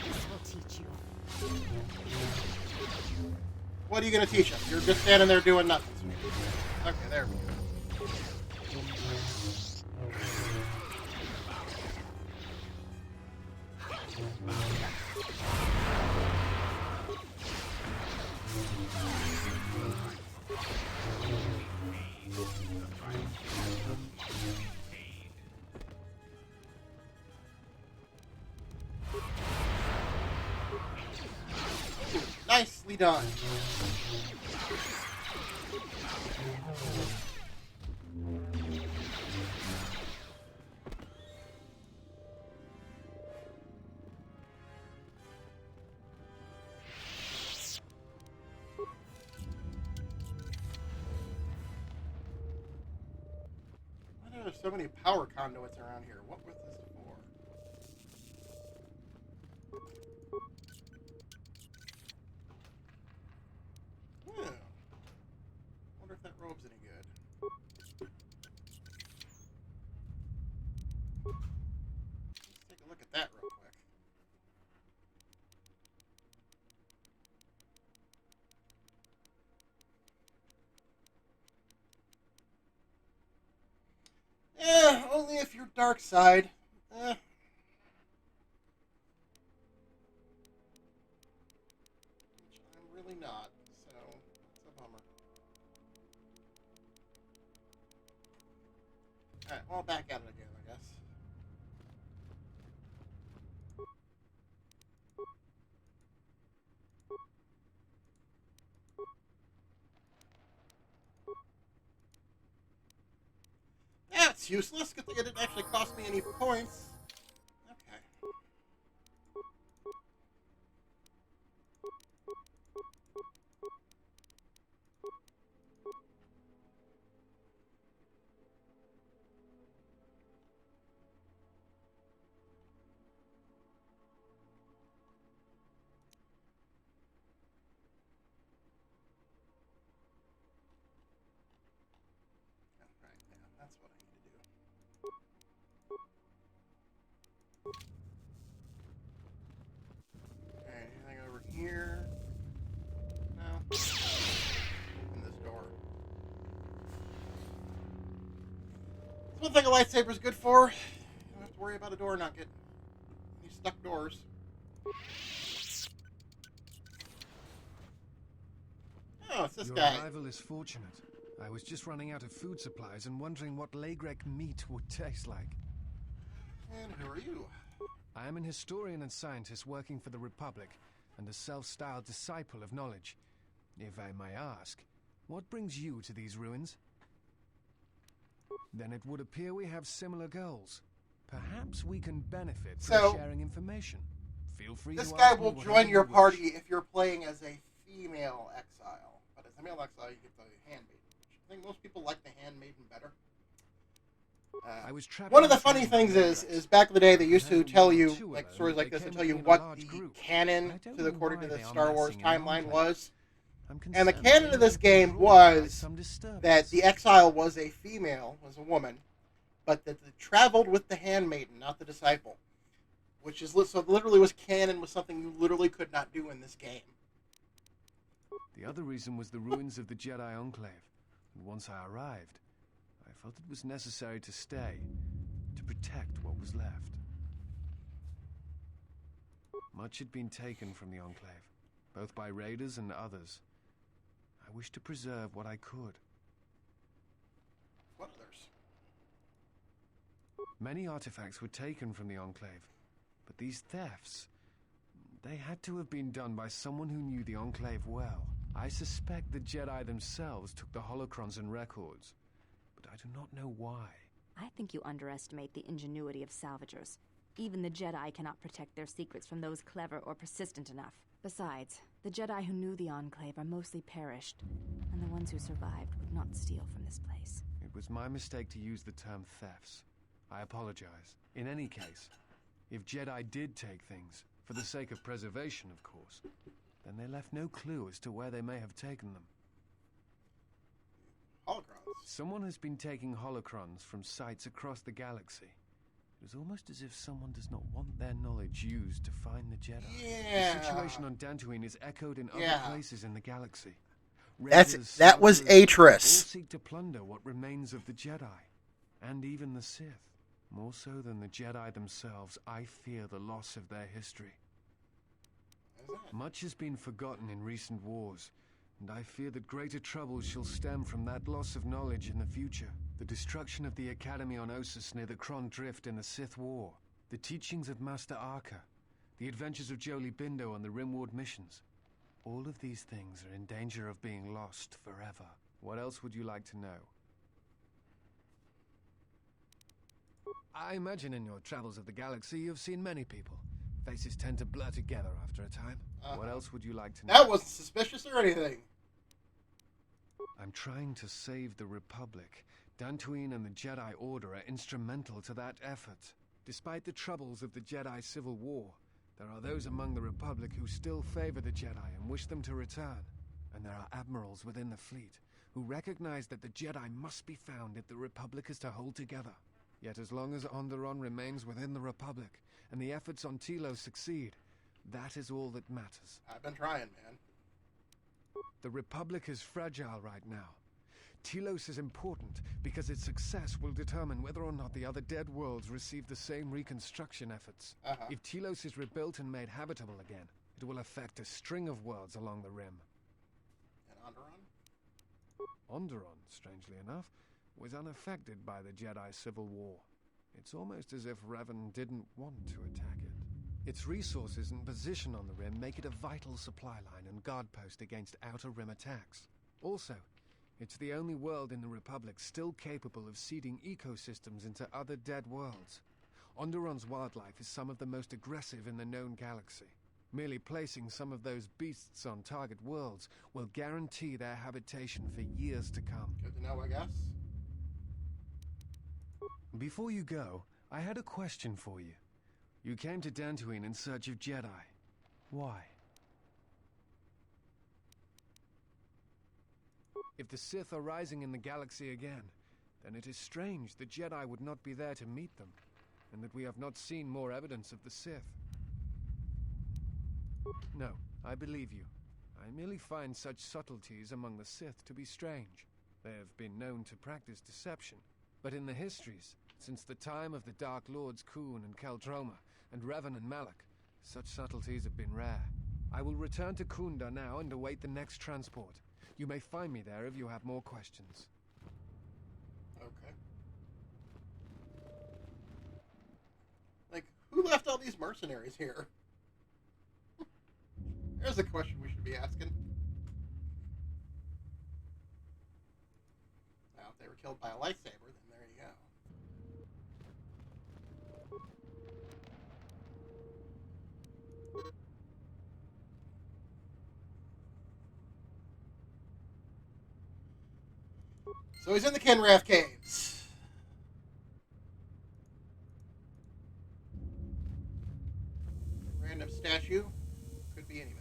This will teach you. What are you going to teach him? You're just standing there doing nothing. Okay, there we go. Nicely done. Why are there so many power conduits around here? What was this for? Hmm. Wonder if that robe's any good. Let's take a look at that real quick. Only if you're dark side. Alright, well, back at it again, I guess. That's useless. Good thing it didn't actually cost me any points. Okay. Right, yeah, that's what I need to do. Alright, anything over here? No. Open this door. That's one thing a lightsaber's good for. You don't have to worry about a door not getting any stuck doors. Oh, it's this Your guy. arrival is fortunate. I was just running out of food supplies and wondering what Lagrek meat would taste like. And who are you? I am an historian and scientist working for the Republic and a self-styled disciple of knowledge. If I may ask, what brings you to these ruins? Then it would appear we have similar goals. Perhaps we can benefit from sharing information. Feel free to ask me This guy will whatever join your you wish. party if you're playing as a female exile. But as a male exile, you get the Handmaiden. I think most people like the Handmaiden better. One of the funny things is back in the day they used to tell you, like stories like this, to tell you what the canon according to the Star Wars timeline was. And the canon of this game was that the exile was a female, was a woman, but that it traveled with the Handmaiden, not the disciple. Which is so literally was canon, was something you literally could not do in this game. The other reason was the ruins of the Jedi Enclave. And once I arrived, I felt it was necessary to stay, to protect what was left. Much had been taken from the Enclave, both by raiders and others. I wished to preserve what I could. What others? Many artifacts were taken from the Enclave, but these thefts, they had to have been done by someone who knew the Enclave well. I suspect the Jedi themselves took the holocrons and records, but I do not know why. I think you underestimate the ingenuity of salvagers. Even the Jedi cannot protect their secrets from those clever or persistent enough. Besides, the Jedi who knew the Enclave are mostly perished, and the ones who survived would not steal from this place. It was my mistake to use the term thefts. I apologize. In any case, if Jedi did take things, for the sake of preservation, of course, then they left no clue as to where they may have taken them. Holocrons? Someone has been taking holocrons from sites across the galaxy. It is almost as if someone does not want their knowledge used to find the Jedi. Yeah. The situation on Dantooine is echoed in other places in the galaxy. That was Atris. All seek to plunder what remains of the Jedi, and even the Sith. More so than the Jedi themselves, I fear the loss of their history. Much has been forgotten in recent wars, and I fear that greater troubles shall stem from that loss of knowledge in the future. The destruction of the Academy on Ossus near the Kron Drift in the Sith War, the teachings of Master Arca, the adventures of Jolie Bindo on the Rimward missions. All of these things are in danger of being lost forever. What else would you like to know? I imagine in your travels of the galaxy you've seen many people. Faces tend to blur together after a time. What else would you like to know? That wasn't suspicious or anything. I'm trying to save the Republic. Dantooine and the Jedi Order are instrumental to that effort. Despite the troubles of the Jedi Civil War, there are those among the Republic who still favor the Jedi and wish them to return. And there are admirals within the fleet who recognize that the Jedi must be found if the Republic is to hold together. Yet as long as Onderon remains within the Republic, and the efforts on Telos succeed, that is all that matters. I've been trying, man. The Republic is fragile right now. Telos is important because its success will determine whether or not the other dead worlds receive the same reconstruction efforts. If Telos is rebuilt and made habitable again, it will affect a string of worlds along the Rim. And Onderon? Onderon, strangely enough, was unaffected by the Jedi Civil War. It's almost as if Revan didn't want to attack it. Its resources and position on the Rim make it a vital supply line and guard post against Outer Rim attacks. Also, it's the only world in the Republic still capable of seeding ecosystems into other dead worlds. Onderon's wildlife is some of the most aggressive in the known galaxy. Merely placing some of those beasts on target worlds will guarantee their habitation for years to come. Good to know, I guess. Before you go, I had a question for you. You came to Dantooine in search of Jedi. Why? If the Sith are rising in the galaxy again, then it is strange the Jedi would not be there to meet them, and that we have not seen more evidence of the Sith. No, I believe you. I merely find such subtleties among the Sith to be strange. They have been known to practice deception, but in the histories, since the time of the Dark Lords Khoon and Keldroma, and Revan and Malak, such subtleties have been rare. I will return to Kunda now and await the next transport. You may find me there if you have more questions. Okay. Like, who left all these mercenaries here? There's a question we should be asking. Now, if they were killed by a lightsaber, then there you go. So he's in the Kinrath Caves. Random statue. Could be anybody.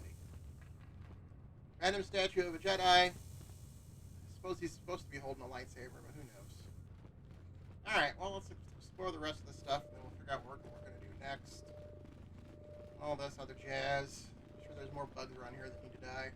Random statue of a Jedi. I suppose he's supposed to be holding a lightsaber, but who knows. Alright, well, let's explore the rest of the stuff, and then we'll figure out what we're going to do next. All this other jazz. I'm sure there's more bugs around here that need to die.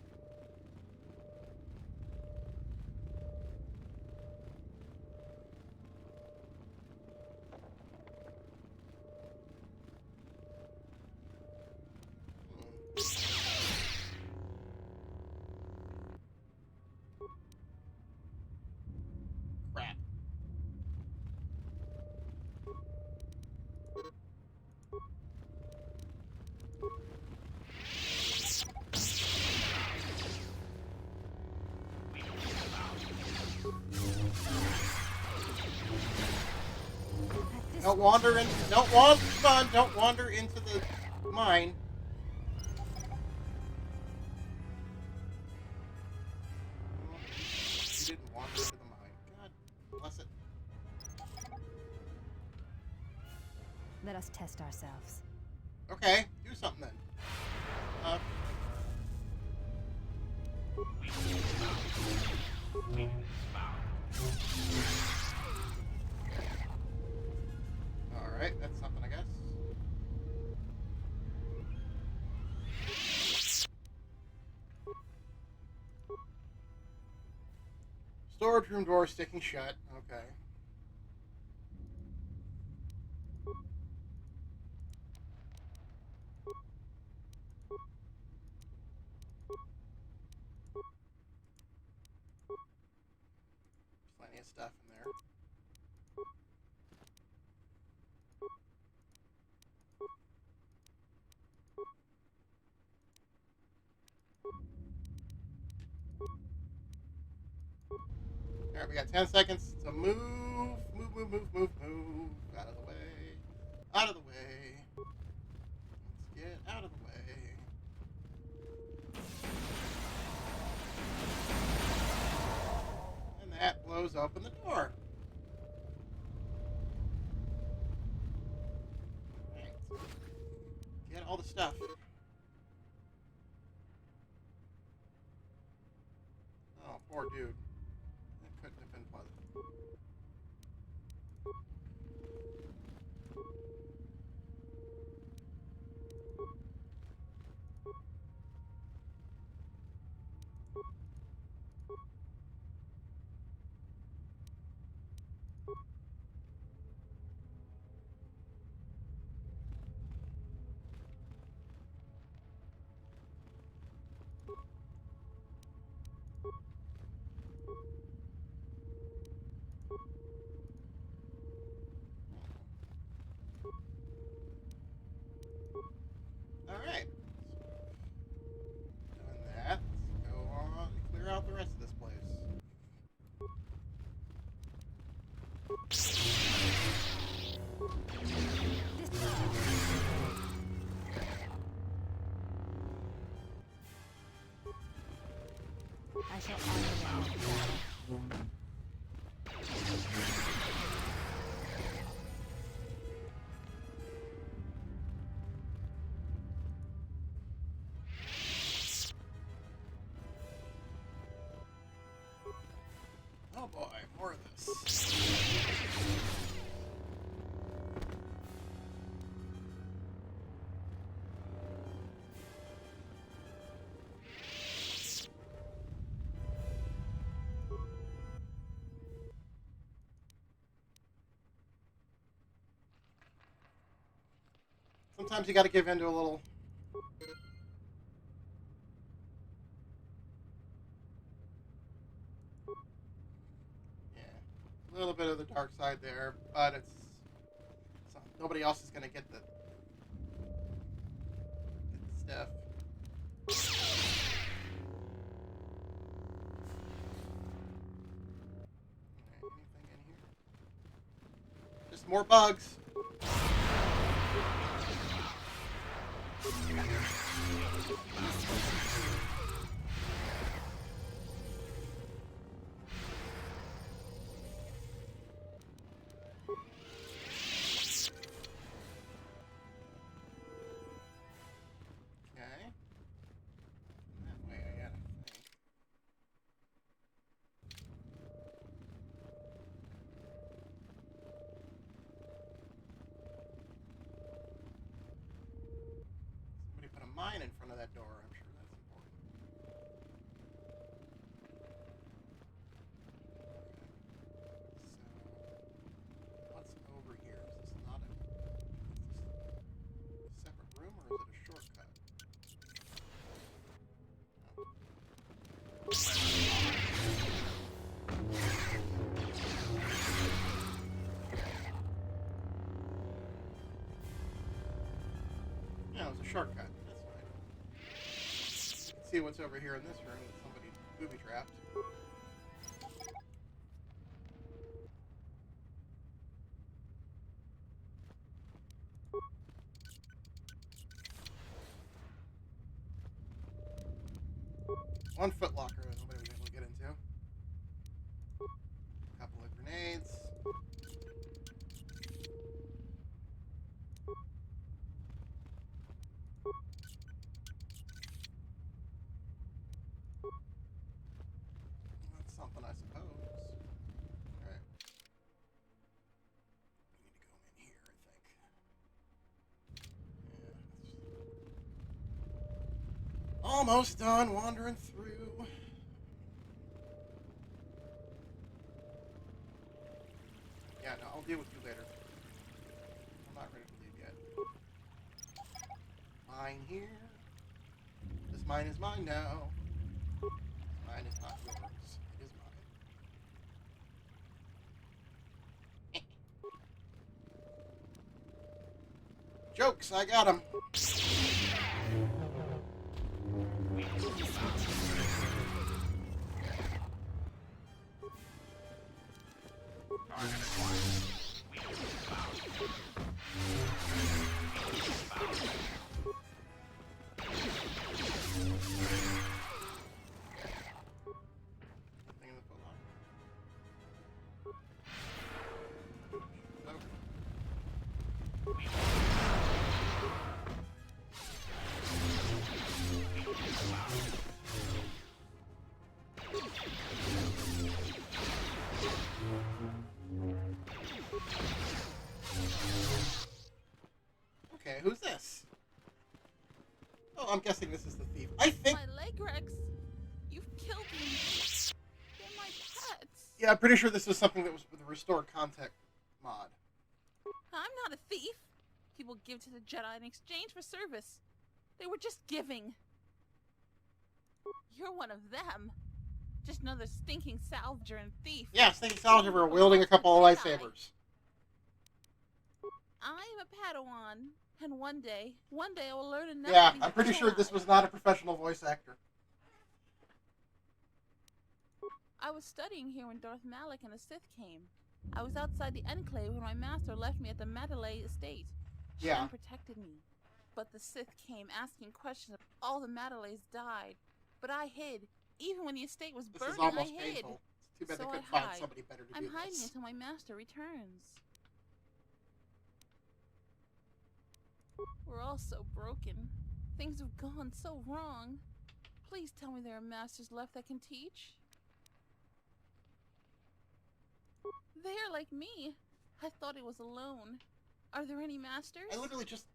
Don't wander in. Don't wander. Come on, don't wander into the mine. You didn't wander into the mine. God bless it. Let us test ourselves. Okay, do something then. Alright, that's something, I guess. Storage room door sticking shut. Okay. Plenty of stuff in there. Alright, we got 10 seconds to move. Move. Out of the way. Out of the way. Let's get out of the way. And that blows open the door. Alright. Get all the stuff. Oh, poor dude. That couldn't have been pleasant. I shall honor them with battle. Oh boy, more of this. Sometimes you got to give in to a little. Yeah, a little bit of the dark side there, but it's nobody else is going to get the stuff. Anything in here? Just more bugs. Mine in front of that door. I'm sure that's important. So, what's over here? Is this not a separate room or is it a shortcut? Yeah, it was a shortcut. See what's over here in this room that somebody booby trapped. One footlocker that nobody was able to get into. A couple of grenades. Something, I suppose. Alright. We need to go in here, I think. Yeah. Almost done wandering through. Yeah, no, I'll deal with you later. I'm not ready to leave yet. Mine here. This mine is mine now. Mine is not yours. It is mine. Jokes, I got him. Okay, who's this? Oh, I'm guessing this is the thief. I think. My leg, Rex. You've killed me. They're my pets. Yeah, I'm pretty sure this is something that was with the restored content mod. I'm not a thief. People give to the Jedi in exchange for service. They were just giving. You're one of them. Just another stinking salvager and thief. Yeah, stinking salvager wielding a couple of lightsabers. I am a Padawan, and one day I will learn enough. Yeah, I'm pretty sure this was not a professional voice actor. I was studying here when Darth Malak and the Sith came. I was outside the Enclave when my master left me at the Madeleine estate. Yeah. Shan protected me. But the Sith came asking questions. All the Madeleines died. But I hid. Even when the estate was This burning, is almost I hid. painful. It's too bad So they I couldn't find hide. somebody better to I'm do hiding this. until my master returns. We're all so broken. Things have gone so wrong. Please tell me there are masters left that can teach. They're like me. I thought I was alone. Are there any masters? I literally just...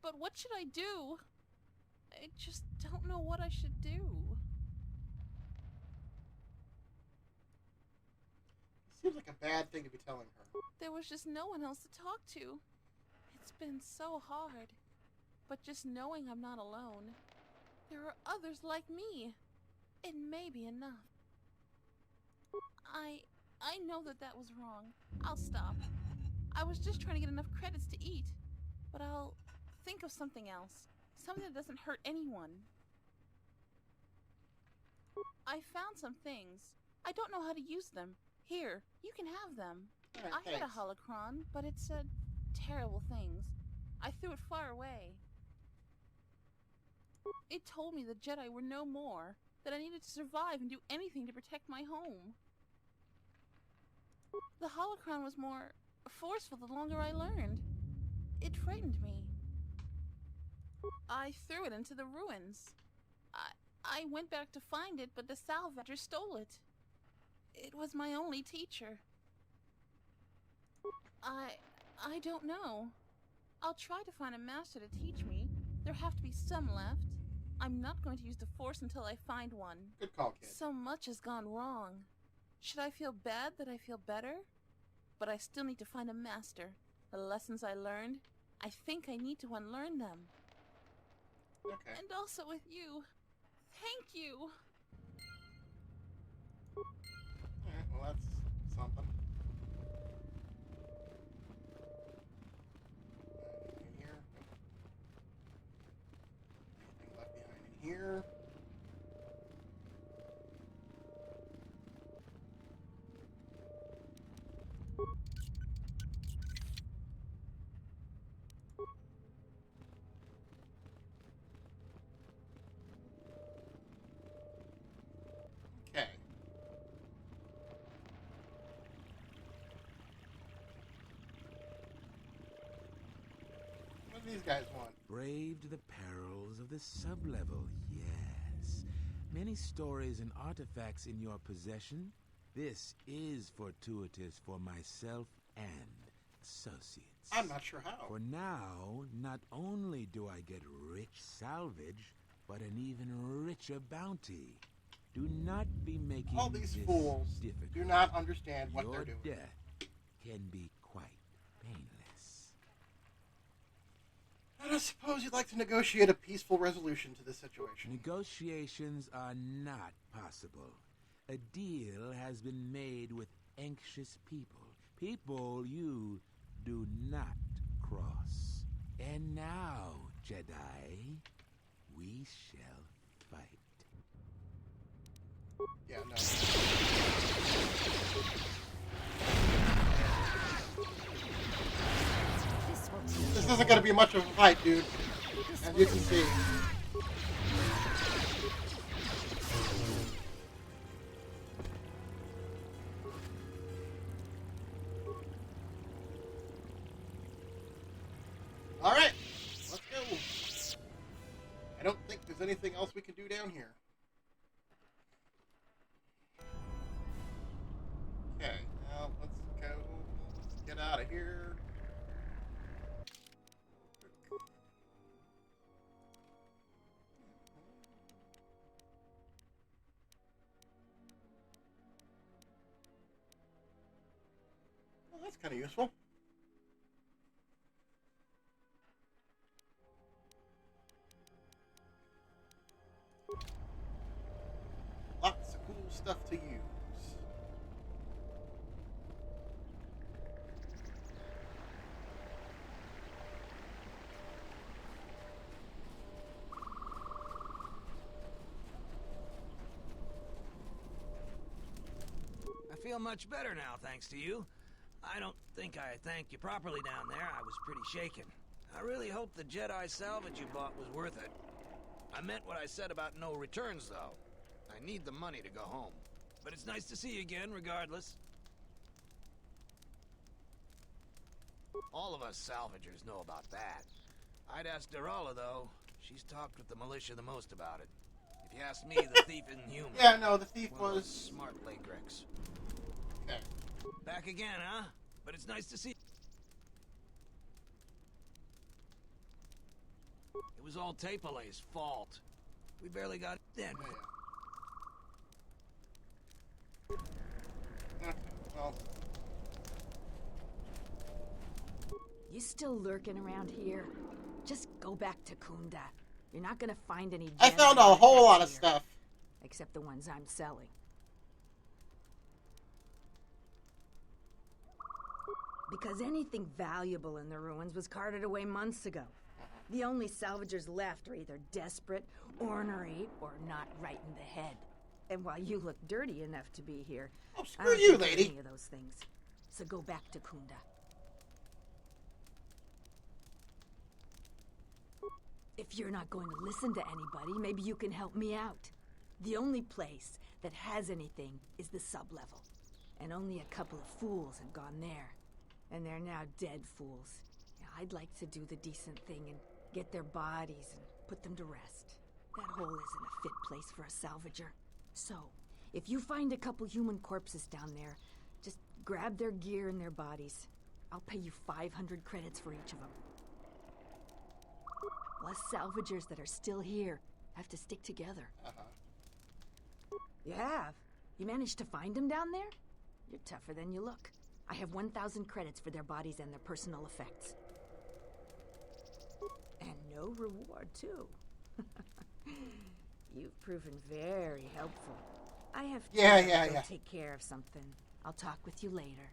But what should I do? I just don't know what I should do. Seems like a bad thing to be telling her. There was just no one else to talk to. It's been so hard. But just knowing I'm not alone. There are others like me. It may be enough. I know that was wrong. I'll stop. I was just trying to get enough credits to eat. But I'll think of something else. Something that doesn't hurt anyone. I found some things. I don't know how to use them. Here, you can have them. Right, I had a holocron, but it said terrible things. I threw it far away. It told me the Jedi were no more, that I needed to survive and do anything to protect my home. The holocron was more forceful the longer I learned. It frightened me. I threw it into the ruins. I went back to find it, but the salvagers stole it. It was my only teacher. I don't know. I'll try to find a master to teach me. There have to be some left. I'm not going to use the Force until I find one. Good call, kid. So much has gone wrong. Should I feel bad that I feel better? But I still need to find a master. The lessons I learned, I think I need to unlearn them. Okay. And also with you. Thank you. Alright, well that's something. In here. Anything left behind in here? Okay. What do these guys want? Braved the perils of the sublevel, yes. Many stories and artifacts in your possession. This is fortuitous for myself and associates. I'm not sure how. For now, not only do I get rich salvage, but an even richer bounty. Do not be making All these this fools difficult. do not understand what Your they're doing. death can be quite painless. And I suppose you'd like to negotiate a peaceful resolution to this situation. Negotiations are not possible. A deal has been made with anxious people. People you do not cross. And now, Jedi, we shall fight. Yeah, no. This isn't going to be much of a fight, dude. As you can see. Alright, let's go. I don't think there's anything else we can do down here. Okay, now let's go. Let's get out of here. Well, that's kind of useful. Lots of cool stuff to use. I feel feel much better now, thanks to you. I don't think I thanked you properly down there. I was pretty shaken. I really hope the Jedi salvage you bought was worth it. I meant what I said about no returns, though. I need the money to go home. But it's nice to see you again, regardless. All of us salvagers know about that. I'd ask Derala, though. She's talked with the militia the most about it. If you ask me, the thief isn't human. Yeah, no, the thief was... smart Lagrix. Okay. Back again, huh? But it's nice to see... It was all Tapelay's fault. We barely got it in. Okay, well... You still lurking around here? Just go back to Kunda. You're not gonna find any... I found a whole lot of stuff. Except the ones I'm selling. Because anything valuable in the ruins was carted away months ago. The only salvagers left are either desperate, ornery, or not right in the head. And while you look dirty enough to be here, oh, I screw don't you, think lady. any of those things. So go back to Kunda. If you're not going to listen to anybody, maybe you can help me out. The only place that has anything is the sub-level. And only a couple of fools have gone there. And they're now dead fools. I'd like to do the decent thing and get their bodies and put them to rest. That hole isn't a fit place for a salvager. So, if you find a couple human corpses down there, just grab their gear and their bodies. I'll pay you 500 credits for each of them. Us salvagers that are still here have to stick together. You have? You managed to find them down there? You're tougher than you look. I have 1,000 credits for their bodies and their personal effects. And no reward, too. You've proven very helpful. I have to go take care of something. I'll talk with you later.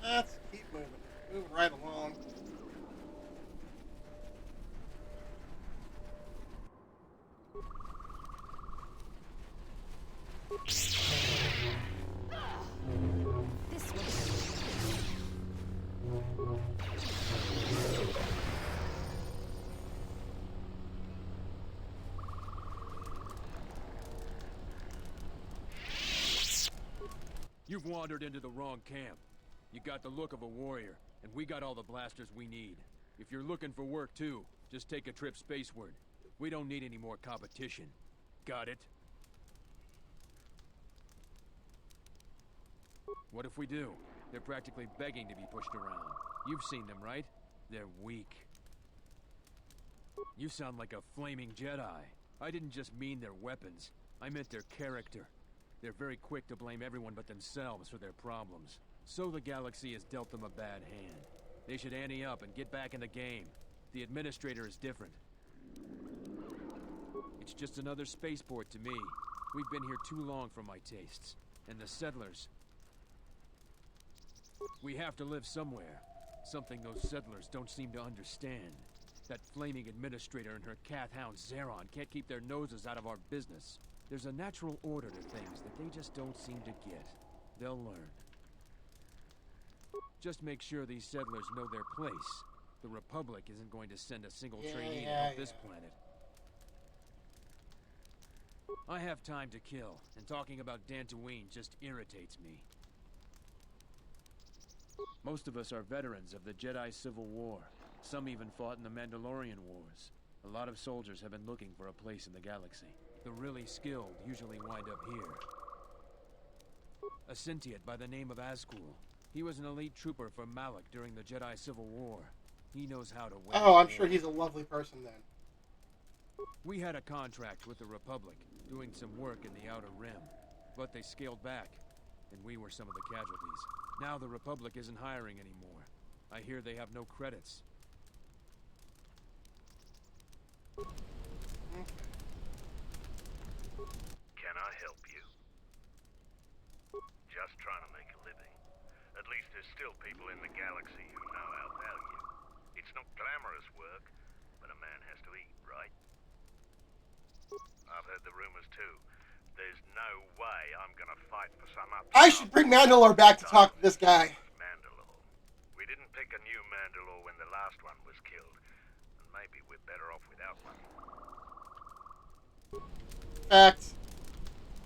Let's keep moving. Moving right along. This way. You've wandered into the wrong camp. You got the look of a warrior, and we got all the blasters we need. If you're looking for work too, just take a trip spaceward. We don't need any more competition. Got it? What if we do? They're practically begging to be pushed around. You've seen them, right? They're weak. You sound like a flaming Jedi. I didn't just mean their weapons. I meant their character. They're very quick to blame everyone but themselves for their problems. So the galaxy has dealt them a bad hand. They should ante up and get back in the game. The administrator is different. It's just another spaceport to me. We've been here too long for my tastes. And the settlers... We have to live somewhere. Something those settlers don't seem to understand. That flaming administrator and her cat hound Zeron can't keep their noses out of our business. There's a natural order to things that they just don't seem to get. They'll learn. Just make sure these settlers know their place. The Republic isn't going to send a single trainee to help this planet. I have time to kill, and talking about Dantooine just irritates me. Most of us are veterans of the Jedi Civil War. Some even fought in the Mandalorian Wars. A lot of soldiers have been looking for a place in the galaxy. The really skilled usually wind up here. A Sentient by the name of Azkul. He was an elite trooper for Malak during the Jedi Civil War. He knows how to win. Oh, I'm sure he's a lovely person then. We had a contract with the Republic, doing some work in the Outer Rim. But they scaled back, and we were some of the casualties. Now the Republic isn't hiring anymore. I hear they have no credits. Can I help you? Just trying to make a living. At least as still people in the galaxy who know our value. It's not glamorous work, but a man has to eat, right? I've heard the rumors too. There's no way I'm gonna fight for some I should bring Mandalore back to talk to this guy. Mandalore. We didn't pick a new Mandalore when the last one was killed. And maybe we're better off without one. Fact.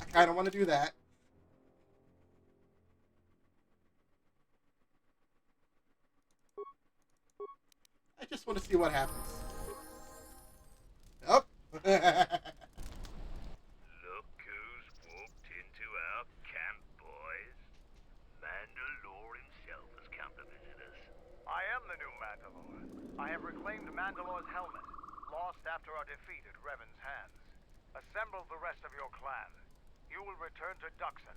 I kind of want to do that. I just want to see what happens. Nope. Look who's walked into our camp, boys. Mandalore himself has come to visit us. I am the new Mandalore. I have reclaimed Mandalore's helmet, lost after our defeat at Revan's hands. Assemble the rest of your clan. You will return to Duxon.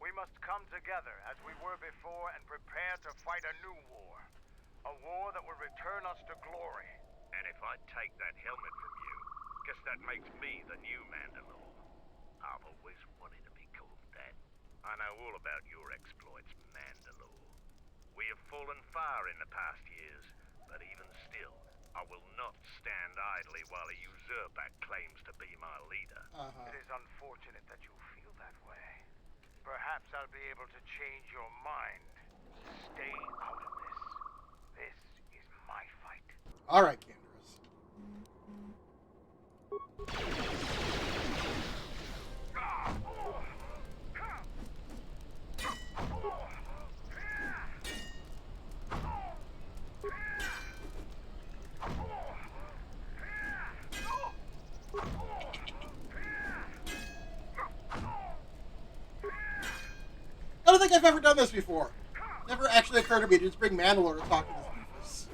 We must come together as we were before and prepare to fight a new war. A war that will return us to glory. And if I take that helmet from you, guess that makes me the new Mandalore. I've always wanted to be called that. I know all about your exploits, Mandalore. We have fallen far in the past years, but even still, I will not stand idly while a usurper claims to be my leader. It is unfortunate that you feel that way. Perhaps I'll be able to change your mind. Stay out of this. This is my fight. All right, Candace. I don't think I've ever done this before. Never actually occurred to me to just bring Mandalore to talk to this doofus.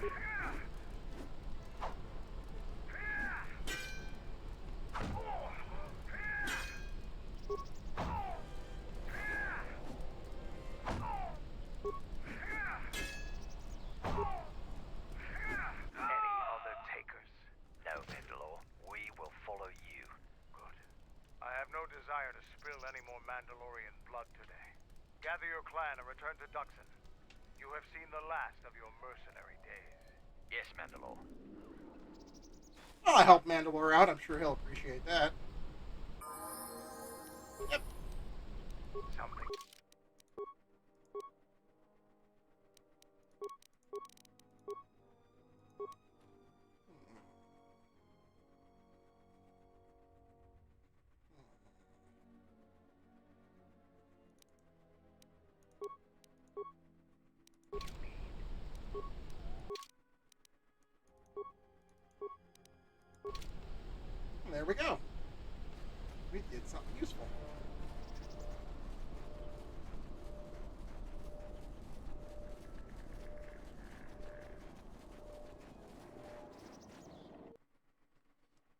Any other takers? No, Mandalore. We will follow you. Good. I have no desire to spill any more Mandalorian blood today. Gather your clan and return to Duxon. You have seen the last of your mercenary days. Yes, Mandalore. Well, I helped Mandalore out. I'm sure he'll appreciate that. Yep. Something. There we go. We did something useful.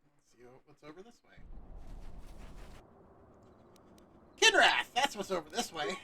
Let's see what's over this way. Kinrath! That's what's over this way.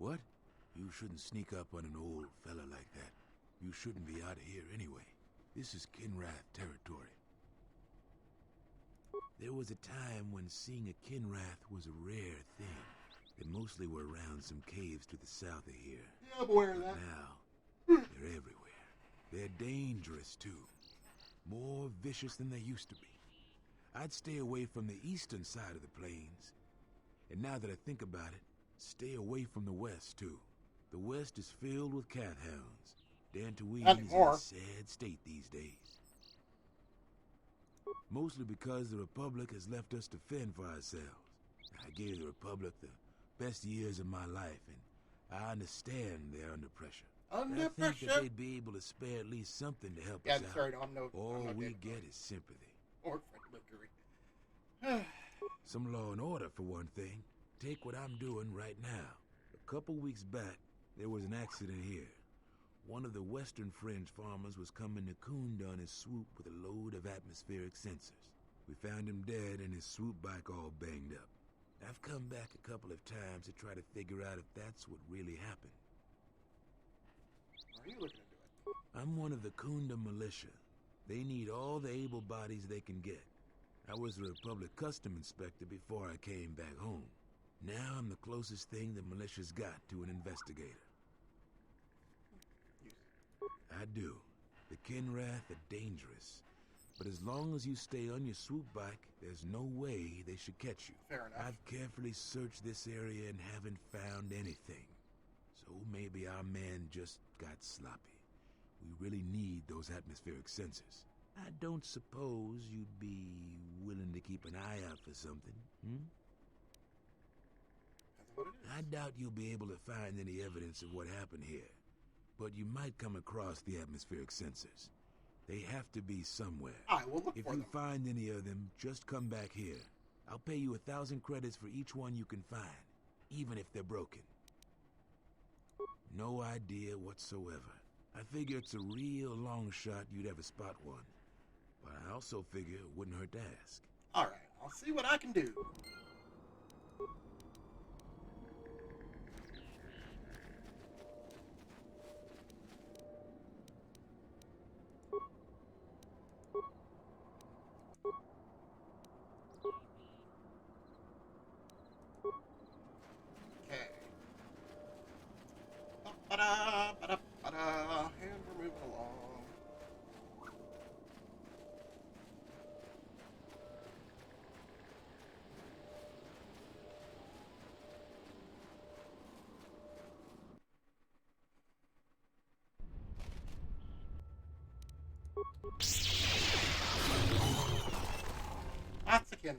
What? You shouldn't sneak up on an old fella like that. You shouldn't be out of here anyway. This is Kinrath territory. There was a time when seeing a Kinrath was a rare thing. They mostly were around some caves to the south of here. Yeah, I'm aware of that. Now, they're everywhere. They're dangerous, too. More vicious than they used to be. I'd stay away from the eastern side of the plains. And now that I think about it, stay away from the west, too. The west is filled with cat hounds. Dantooine is in a sad state these days. Mostly because the Republic has left us to fend for ourselves. I gave the Republic the best years of my life, and I understand they're under pressure. Under I think pressure? that they'd be able to spare at least something to help us out. Sorry, no, I'm no. All I'm no we Dave. get is sympathy. Or Fred Mercury. Some law and order, for one thing. Take what I'm doing right now. A couple weeks back, there was an accident here. One of the Western Fringe farmers was coming to Kunda on his swoop with a load of atmospheric sensors. We found him dead and his swoop bike all banged up. I've come back a couple of times to try to figure out if that's what really happened. Are you looking into it? I'm one of the Kunda militia. They need all the able bodies they can get. I was the Republic Custom Inspector before I came back home. Now I'm the closest thing the militia's got to an investigator. I do. The Kinrath are dangerous. But as long as you stay on your swoop bike, there's no way they should catch you. Fair enough. I've carefully searched this area and haven't found anything. So maybe our man just got sloppy. We really need those atmospheric sensors. I don't suppose you'd be willing to keep an eye out for something, I doubt you'll be able to find any evidence of what happened here. But you might come across the atmospheric sensors. They have to be somewhere. We'll look if for you them. find any of them, just come back here. I'll pay you 1,000 credits for each one you can find, even if they're broken. No idea whatsoever. I figure it's a real long shot you'd ever spot one. But I also figure it wouldn't hurt to ask. Alright, I'll see what I can do. And we're moving along. That's a Kinrath.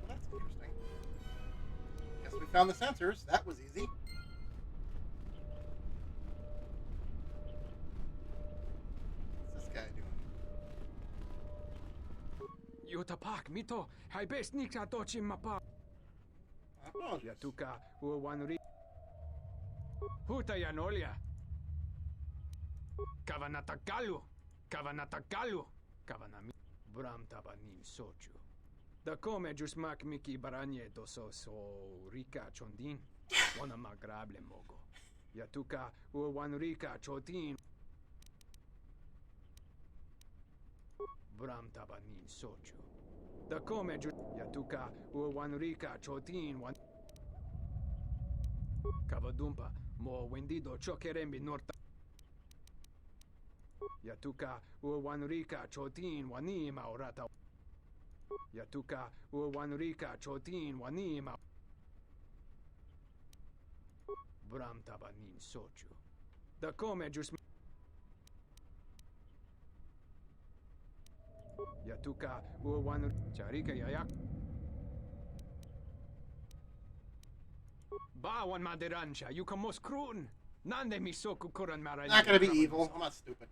That's interesting. Guess we found the sensors. That was easy. What's this guy doing? Yutapak mito hai best niksa tochi mapa. Yatuka uwanuri. Huta yanolia. Kavanatakalu. Kavanatakalu. Kavanami. Bram tabanin sochu. Da come giusmak miki baranye doso so rika chondin. Wana magrable mogo. Yatuka uwanrika chotin. Bram tabanin sochu. Da come Yatuka uwanrika chotin wan. Kavadumpa mo wendido chokerembi norta. Yatuka uwanrika chotin wanima orata. Yatuka uwanrika chotin wanima. Bram tabanin sochu. Da come gius. Yatuka uwan charika yayak. Bawan maderansha, you can most krun. Nande misoku kuran mara. Not gonna be evil. I'm not stupid.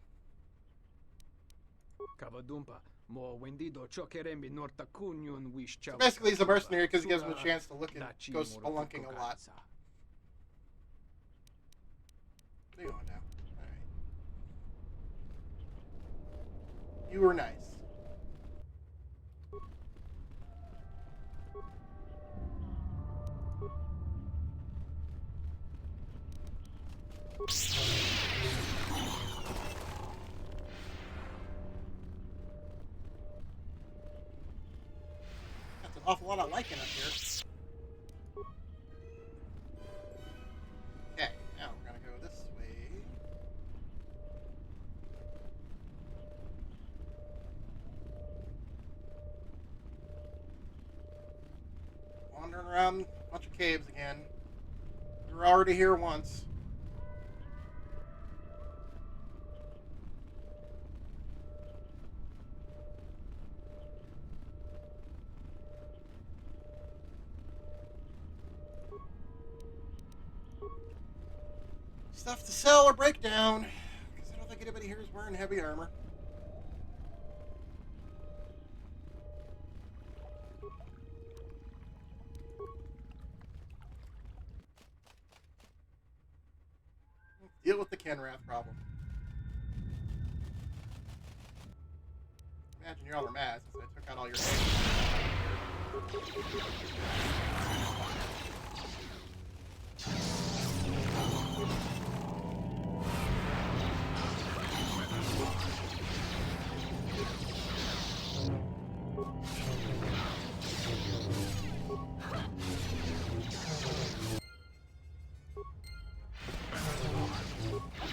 Kavadumpa mo wendido chokerembi norta kunyun wish chow. So basically, he's a mercenary because he gives him a chance to look at go spelunking a lot. What are you on now? All right. You were nice. That's an awful lot of liking up here. Okay, now we're gonna go this way. Wandering around a bunch of caves again. We were already here once. Stuff to sell or break down, because I don't think anybody here is wearing heavy armor. Deal with the Kenrath problem. Imagine y'all are mad since I took out all your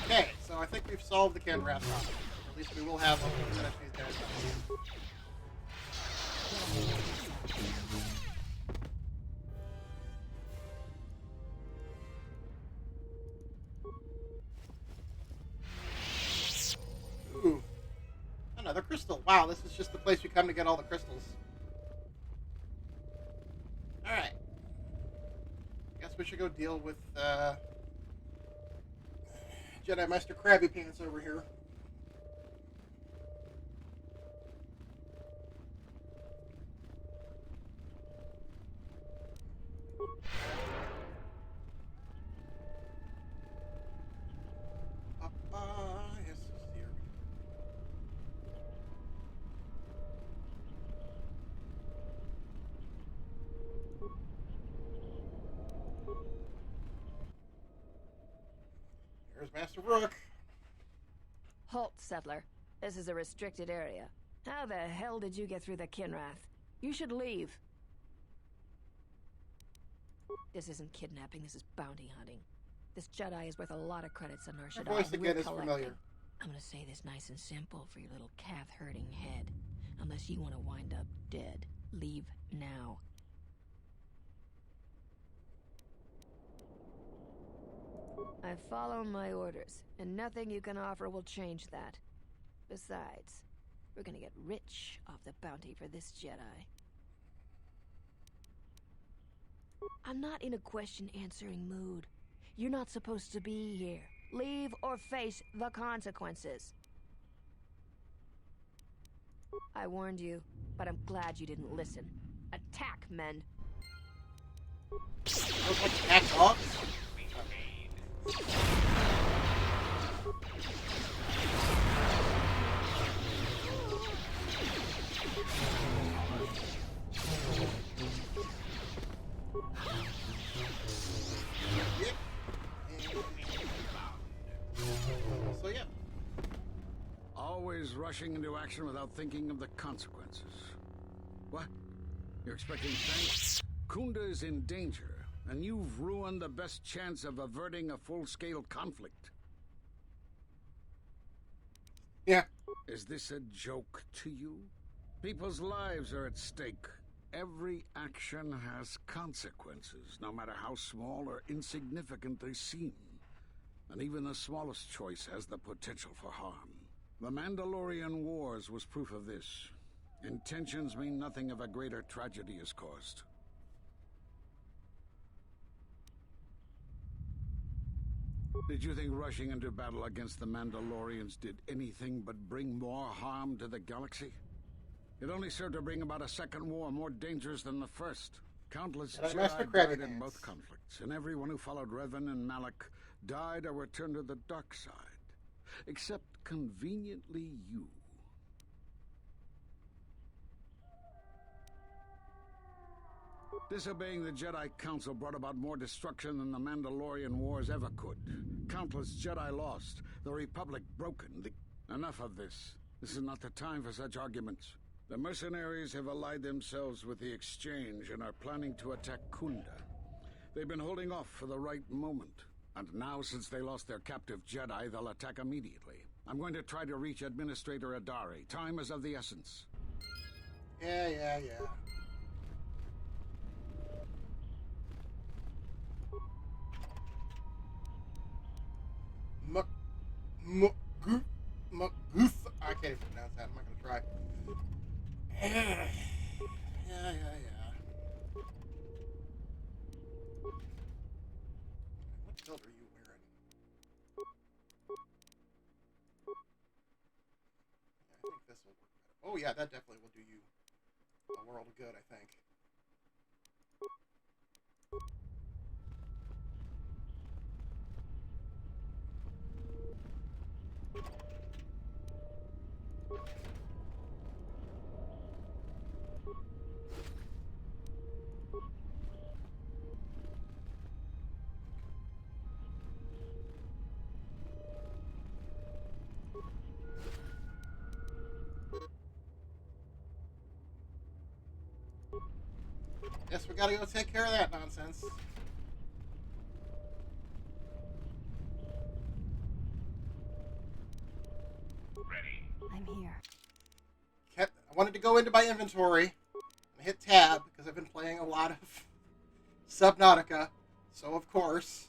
Okay, so I think we've solved the Kenrath problem. At least we will have one to finish these guys up. Ooh. Another crystal. Wow, this is just the place you come to get all the crystals. Alright. Guess we should go deal with Jedi Master Krabby Pants over here. Yes, here. There's Master Rook. Halt, settler. This is a restricted area. How the hell did you get through the Kinrath? You should leave. This isn't kidnapping, this is bounty hunting. This Jedi is worth a lot of credits on our Shaddai. Your voice again is familiar. I'm gonna say this nice and simple for your little calf-hurting head. Unless you want to wind up dead. Leave now. I follow my orders, and nothing you can offer will change that. Besides, we're gonna get rich off the bounty for this Jedi. I'm not in a question-answering mood. You're not supposed to be here. Leave or face the consequences. I warned you, but I'm glad you didn't listen. Attack, men. Look like attack dogs? So yeah. Always rushing into action without thinking of the consequences. What? You're expecting thanks? Kunda is in danger, and you've ruined the best chance of averting a full-scale conflict. Yeah. Is this a joke to you? People's lives are at stake. Every action has consequences, no matter how small or insignificant they seem. And even the smallest choice has the potential for harm. The Mandalorian Wars was proof of this. Intentions mean nothing if a greater tragedy is caused. Did you think rushing into battle against the Mandalorians did anything but bring more harm to the galaxy? It only served to bring about a second war more dangerous than the first. Countless Jedi died in both conflicts, and everyone who followed Revan and Malak died or returned to the dark side. Except, conveniently, you. Disobeying the Jedi Council brought about more destruction than the Mandalorian Wars ever could. Countless Jedi lost, the Republic broken, Enough of this. This is not the time for such arguments. The mercenaries have allied themselves with the Exchange and are planning to attack Kunda. They've been holding off for the right moment. And now, since they lost their captive Jedi, they'll attack immediately. I'm going to try to reach Administrator Adare. Time is of the essence. Yeah. Magoof. I can't even pronounce that. I'm not gonna try. Yeah. What build are you wearing? Yeah, I think this will work better. Oh yeah, that definitely will do you a world of good, I think. we gotta go take care of that nonsense. I'm here. I wanted to go into my inventory and hit tab because I've been playing a lot of Subnautica, so of course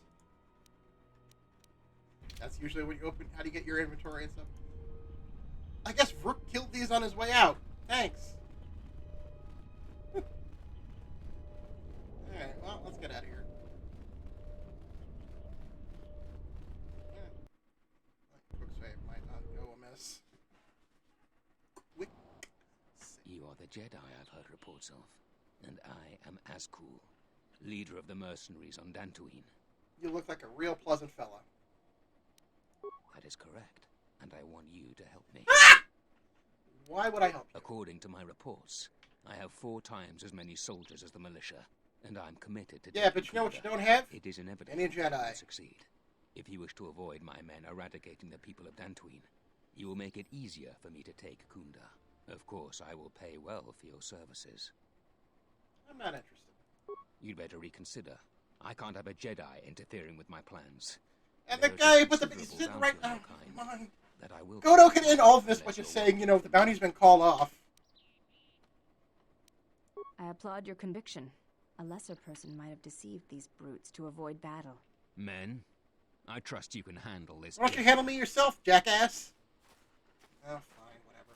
that's usually when you open how do you get your inventory and stuff. I guess Rook killed these on his way out. Thanks. Alright, well, let's get out of here. Quick save might not go amiss. Quick. You are the Jedi I've heard reports of, and I am Azkul, leader of the mercenaries on Dantooine. You look like a real pleasant fella. That is correct, and I want you to help me. Why would I help you? According to my reports, I have 4 times as many soldiers as the militia, and I'm committed to... Yeah, but you know what you don't have? It is inevitable any Jedi. I will succeed. If you wish to avoid my men eradicating the people of Dantooine, you will make it easier for me to take Kunda. Of course, I will pay well for your services. I'm not interested. You'd better reconsider. I can't have a Jedi interfering with my plans. And the guy who put the... He's sitting right now. Come on. That I will Goto can end all of this by just saying, you know, the bounty's been called off. I applaud your conviction. A lesser person might have deceived these brutes to avoid battle. Men, I trust you can handle this. Why don't you handle me yourself, jackass? Oh, fine, whatever.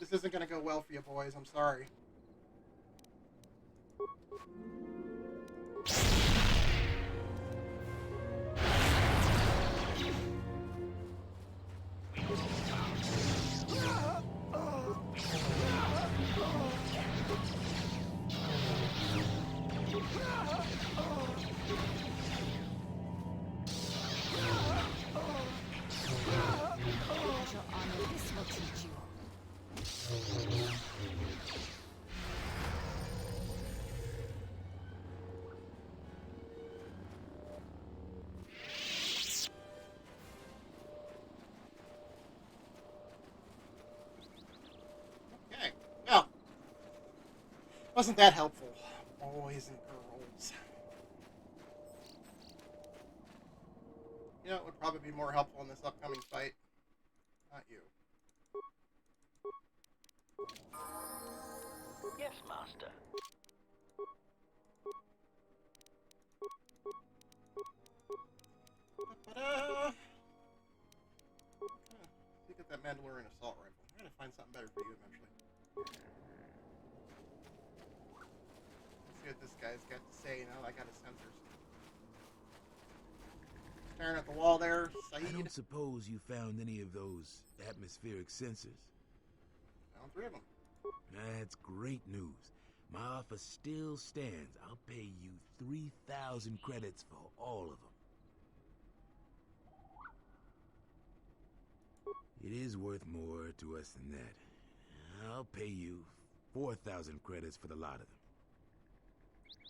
This isn't gonna go well for you boys, I'm sorry. Okay, well, wasn't that helpful, boys and girls? You know, it would probably be more helpful in this upcoming fight. Not you. Yes, Master. You get that Mandalorian assault rifle. I'm gonna find something better for you eventually. Let's see what this guy's got to say now I got his sensors. Staring at the wall there, Saeed. I don't suppose you found any of those atmospheric sensors. Found 3 of them. That's great news. My offer still stands. I'll pay you 3,000 credits for all of them. It is worth more to us than that. I'll pay you 4,000 credits for the lot of them.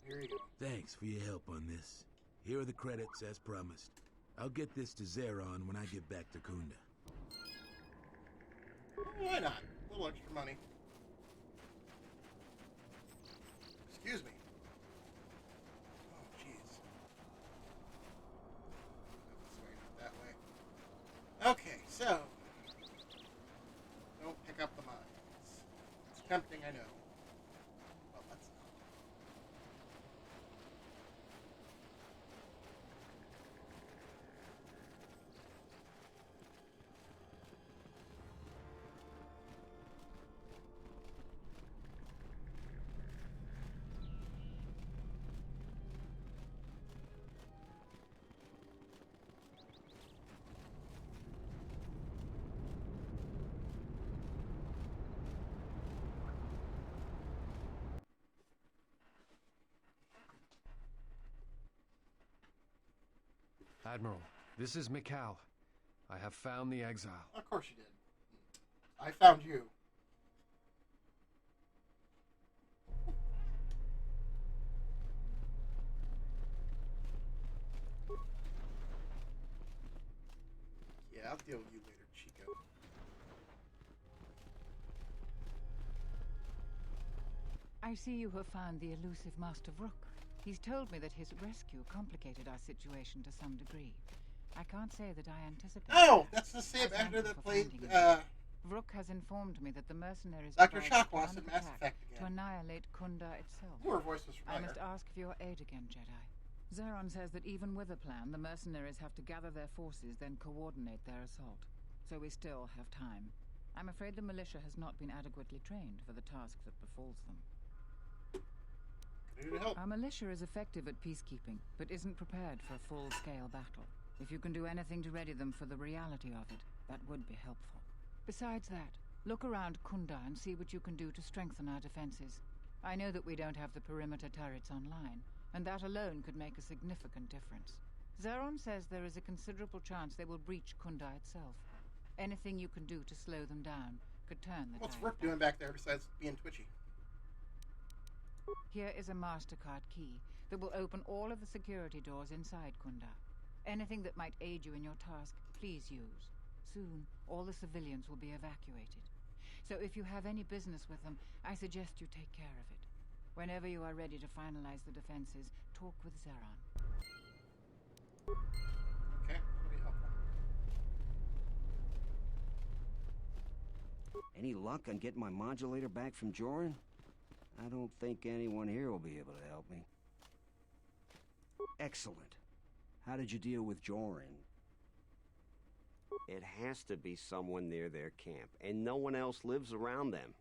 Here you go. Thanks for your help on this. Here are the credits as promised. I'll get this to Zeron when I get back to Kunda. Why not? A little extra money. Excuse me. Oh, jeez. This way, not that way. Okay, so. Don't pick up the mines. It's tempting, I know. Well, let's not. Admiral, this is Mikal. I have found the exile. Of course you did. I found you. Yeah, I'll deal with you later, Chico. I see you have found the elusive Master Rook. He's told me that his rescue complicated our situation to some degree. I can't say that I anticipate... Oh, that's the same actor that played, Rook has informed me that the mercenaries... Dr. Shockwasp in Mass Effect to annihilate Kunda itself. Her voice was I familiar. must ask for your aid again, Jedi. Zeron says that even with a plan, the mercenaries have to gather their forces, then coordinate their assault. So we still have time. I'm afraid the militia has not been adequately trained for the task that befalls them. Our militia is effective at peacekeeping, but isn't prepared for a full-scale battle. If you can do anything to ready them for the reality of it, that would be helpful. Besides that, look around Kunda and see what you can do to strengthen our defenses. I know that we don't have the perimeter turrets online, and that alone could make a significant difference. Zeron says there is a considerable chance they will breach Kunda itself. Anything you can do to slow them down could turn the What's tide Rook back. doing back there besides being twitchy? Here is a MasterCard key that will open all of the security doors inside Kunda. Anything that might aid you in your task, please use. Soon, all the civilians will be evacuated. So if you have any business with them, I suggest you take care of it. Whenever you are ready to finalize the defenses, talk with Zeron. Okay, that'll be helpful. Any luck on getting my modulator back from Joran? I don't think anyone here will be able to help me. Excellent. How did you deal with Joran? It has to be someone near their camp, and no one else lives around them.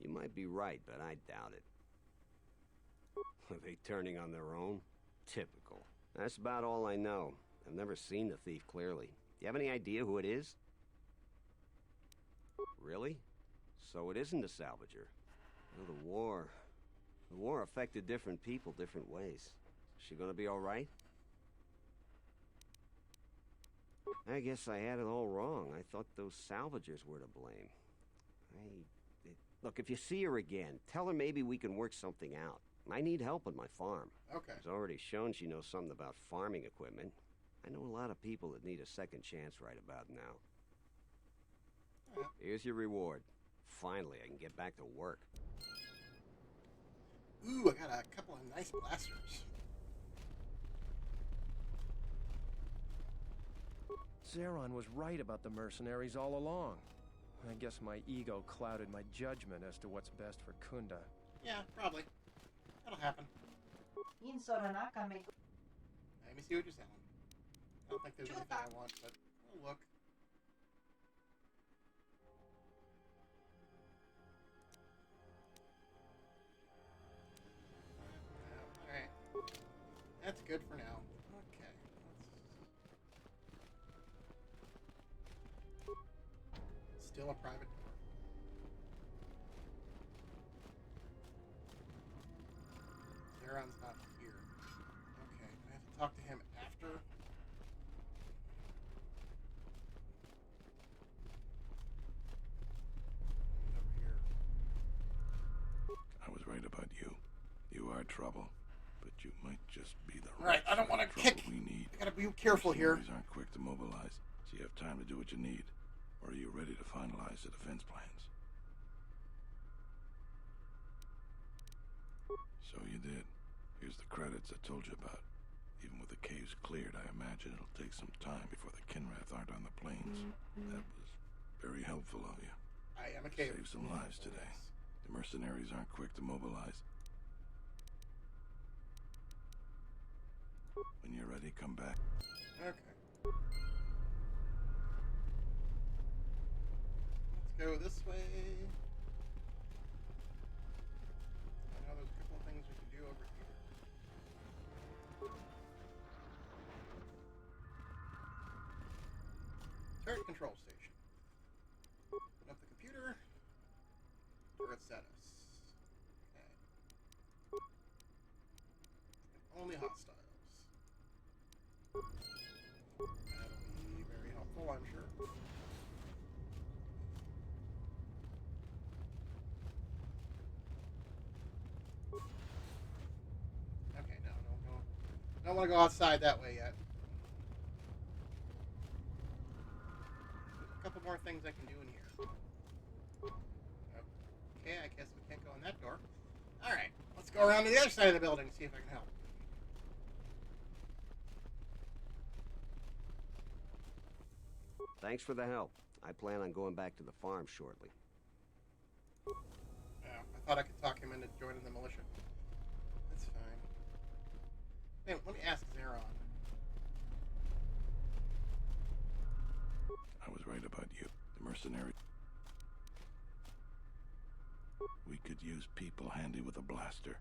You might be right, but I doubt it. Are they turning on their own? Typical. That's about all I know. I've never seen the thief clearly. Do you have any idea who it is? Really? So it isn't a salvager. Well, the war affected different people different ways. Is she gonna be all right? I guess I had it all wrong. I thought those salvagers were to blame. Look, if you see her again, tell her maybe we can work something out. I need help on my farm. Okay. She's already shown she knows something about farming equipment. I know a lot of people that need a second chance right about now. Here's your reward. Finally, I can get back to work. Ooh, I got a couple of nice blasters. Zeron was right about the mercenaries all along. I guess my ego clouded my judgment as to what's best for Kunda. Yeah, probably. That'll happen. Let me see what you're selling. I don't think there's anything I want, but we'll look. Alright. That's good for now. Okay. Still a private door. Zeron's not here. Okay, I have to talk to him after. He's over here. I was right about you. You are trouble, but you might just be the Right, I don't want to kick. we need. I gotta be careful here. Mercenaries aren't quick to mobilize, so you have time to do what you need. Or are you ready to finalize the defense plans? So you did. Here's the credits I told you about. Even with the caves cleared, I imagine it'll take some time before the Kinrath aren't on the plains. That was very helpful of you. I am a cave. Saved some lives today. The mercenaries aren't quick to mobilize. When you're ready, come back. Okay. Let's go this way. I know there's a couple of things we can do over here. Turret control station. Open up the computer. Turret status. Okay. Only hostiles. That'll be very helpful, I'm sure. Okay, no. Don't want to go outside that way yet. There's a couple more things I can do in here. Okay, I guess we can't go in that door. Alright. go around to the other side of the building and see if I can help. Thanks for the help. I plan on going back to the farm shortly. Yeah, I thought I could talk him into joining the militia. That's fine. Hey, let me ask Zeron. I was right about you, the mercenary. We could use people handy with a blaster.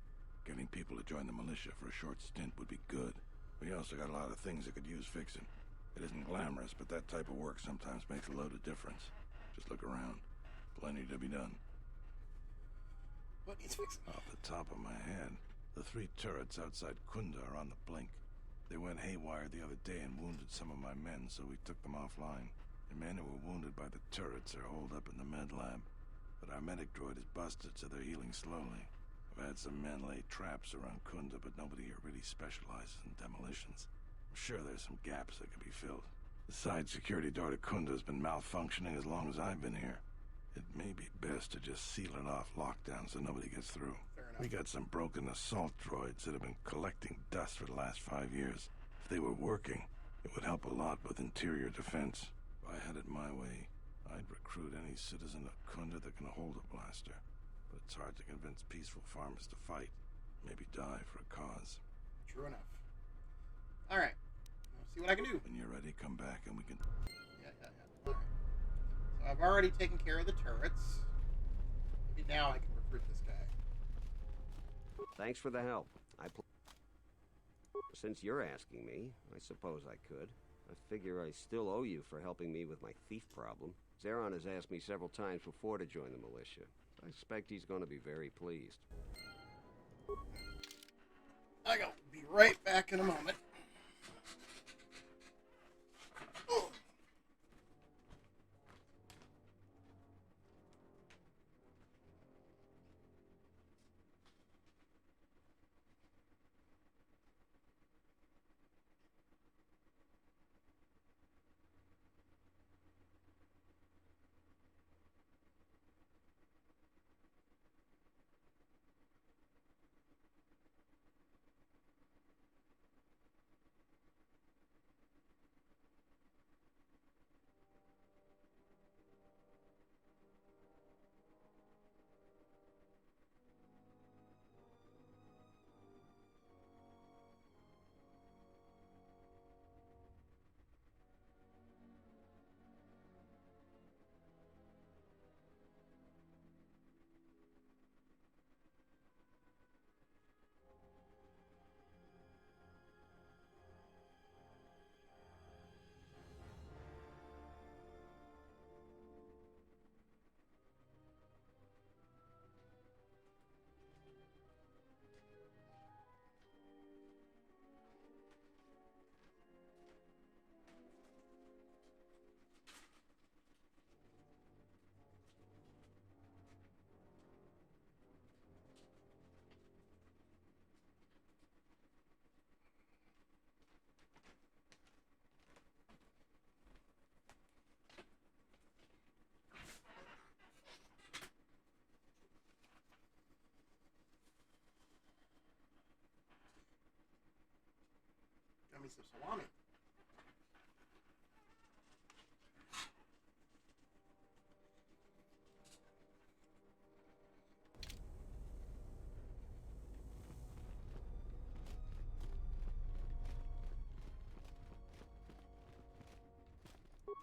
Getting people to join the militia for a short stint would be good. We also got a lot of things that could use fixing. It isn't glamorous, but that type of work sometimes makes a load of difference. Just look around. Plenty to be done. What needs fixing? Off the top of my head, the 3 turrets outside Kunda are on the blink. They went haywire the other day and wounded some of my men, so we took them offline. The men who were wounded by the turrets are holed up in the med lab. But our medic droid is busted, so they're healing slowly. I've had some men lay traps around Kunda, but nobody here really specializes in demolitions. I'm sure there's some gaps that could be filled. The side security door to Kunda has been malfunctioning as long as I've been here. It may be best to just seal it off lockdown so nobody gets through. We got some broken assault droids that have been collecting dust for the last 5 years. If they were working, it would help a lot with interior defense. If I had it my way, I'd recruit any citizen of Kunda that can hold a blaster. But it's hard to convince peaceful farmers to fight. Maybe die for a cause. True enough. Alright. I'll see what I can do. When you're ready, come back and we can... Yeah. Alright. So I've already taken care of the turrets. Maybe now I can recruit this guy. Thanks for the help. Since you're asking me, I suppose I could. I figure I still owe you for helping me with my thief problem. Zeron has asked me several times before to join the militia. I expect he's going to be very pleased. I'll be right back in a moment. Got me some salami.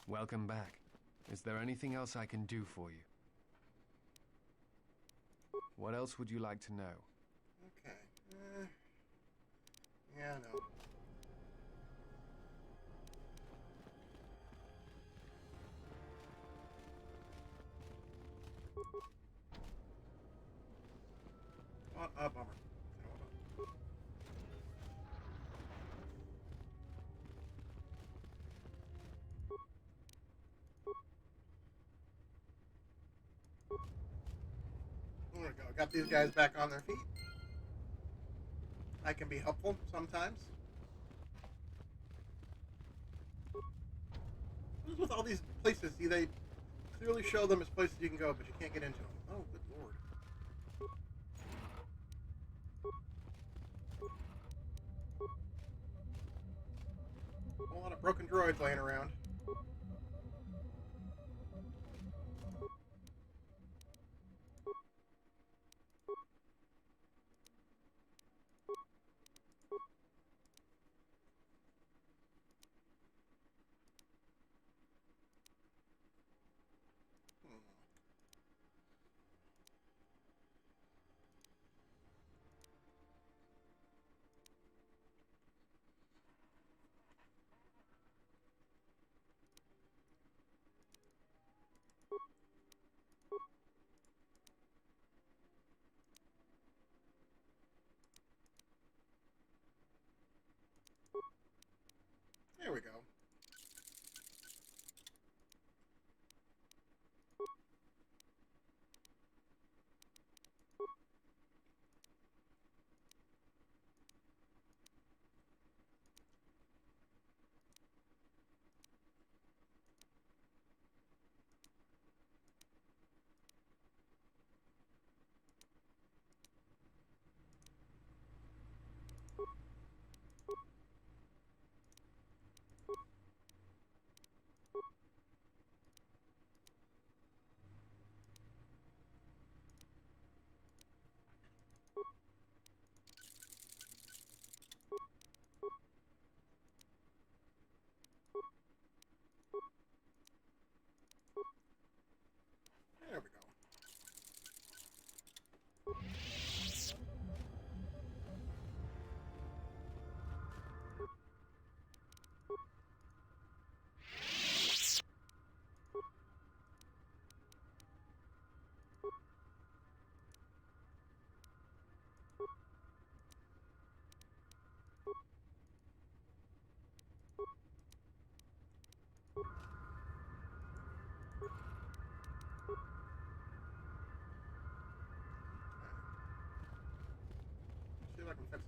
Welcome back. Is there anything else I can do for you? What else would you like to know? Okay. Yeah, no. What a bummer. There we go. Got these guys back on their feet. I can be helpful sometimes. What is with all these places? See, they clearly show them as places you can go, but you can't get into them. Oh, good lord. A whole lot of broken droids laying around. There we go. There we go. See if I can fix it.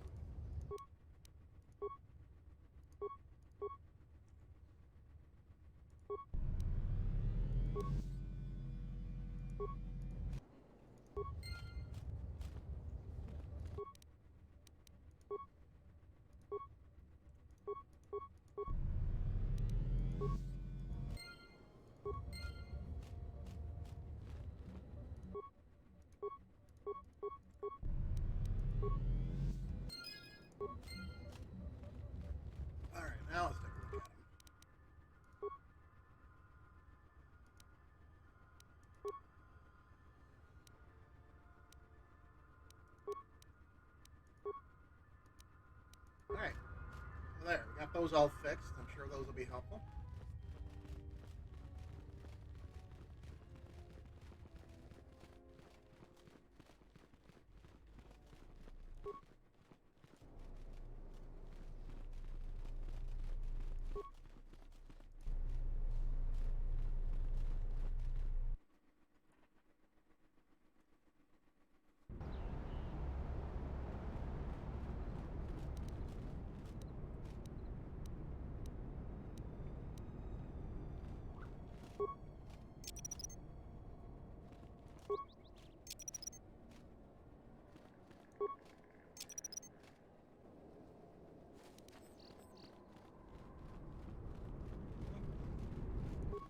Alright, now let's take a look at him. Alright. There, we got those all fixed. I'm sure those will be helpful.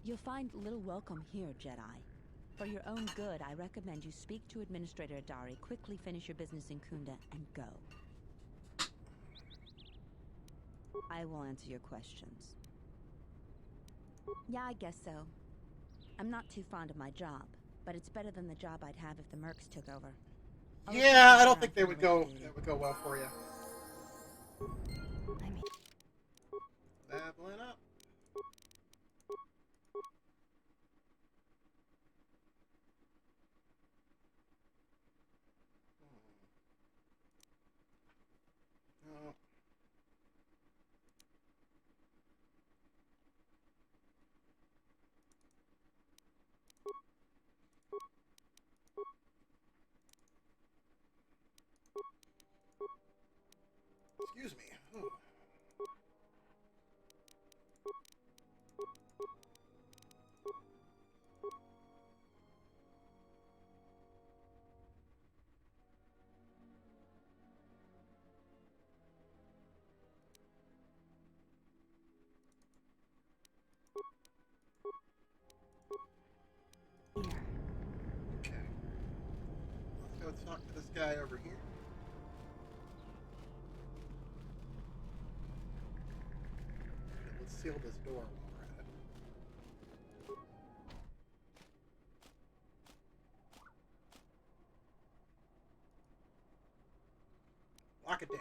You'll find little welcome here, Jedi. For your own good, I recommend you speak to Administrator Adari, quickly finish your business in Kunda, and go. I will answer your questions. Yeah, I guess so. I'm not too fond of my job, but it's better than the job I'd have if the Mercs took over. Yeah, I don't think they would go. That would go well for you. I mean, Babbling up. No. Excuse me. Ooh. guy over here. Let's seal this door while we're at it. Lock it down.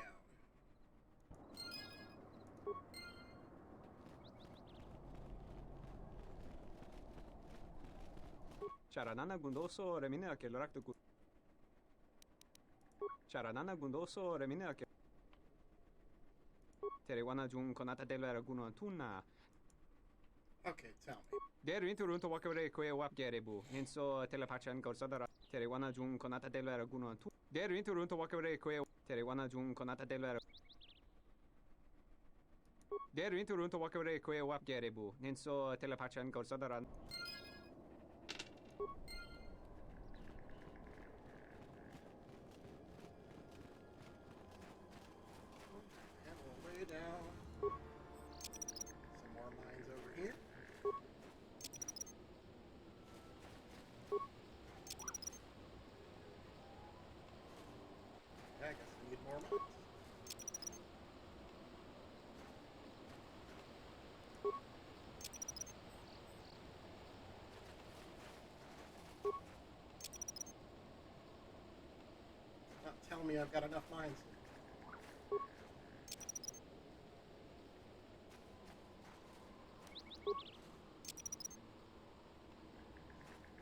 Charanana gundoso remine a kelorak tu. Charanana gundoso remine a ke. Terewana jun konata delera guno tuna. Okay, tell me. Deru inturunto wakare kwe wap gerebu. Ninso telepachan gorsadara. Terewana jun konata delera guno tu. Deru inturunto wakare kwe. Terewana jun konata delera. Deru inturunto wakare kwe wap gerebu. Ninso telepachan gorsadara. And we'll lay down some more mines over here. I guess we need more mines. Not tell me I've got enough mines here.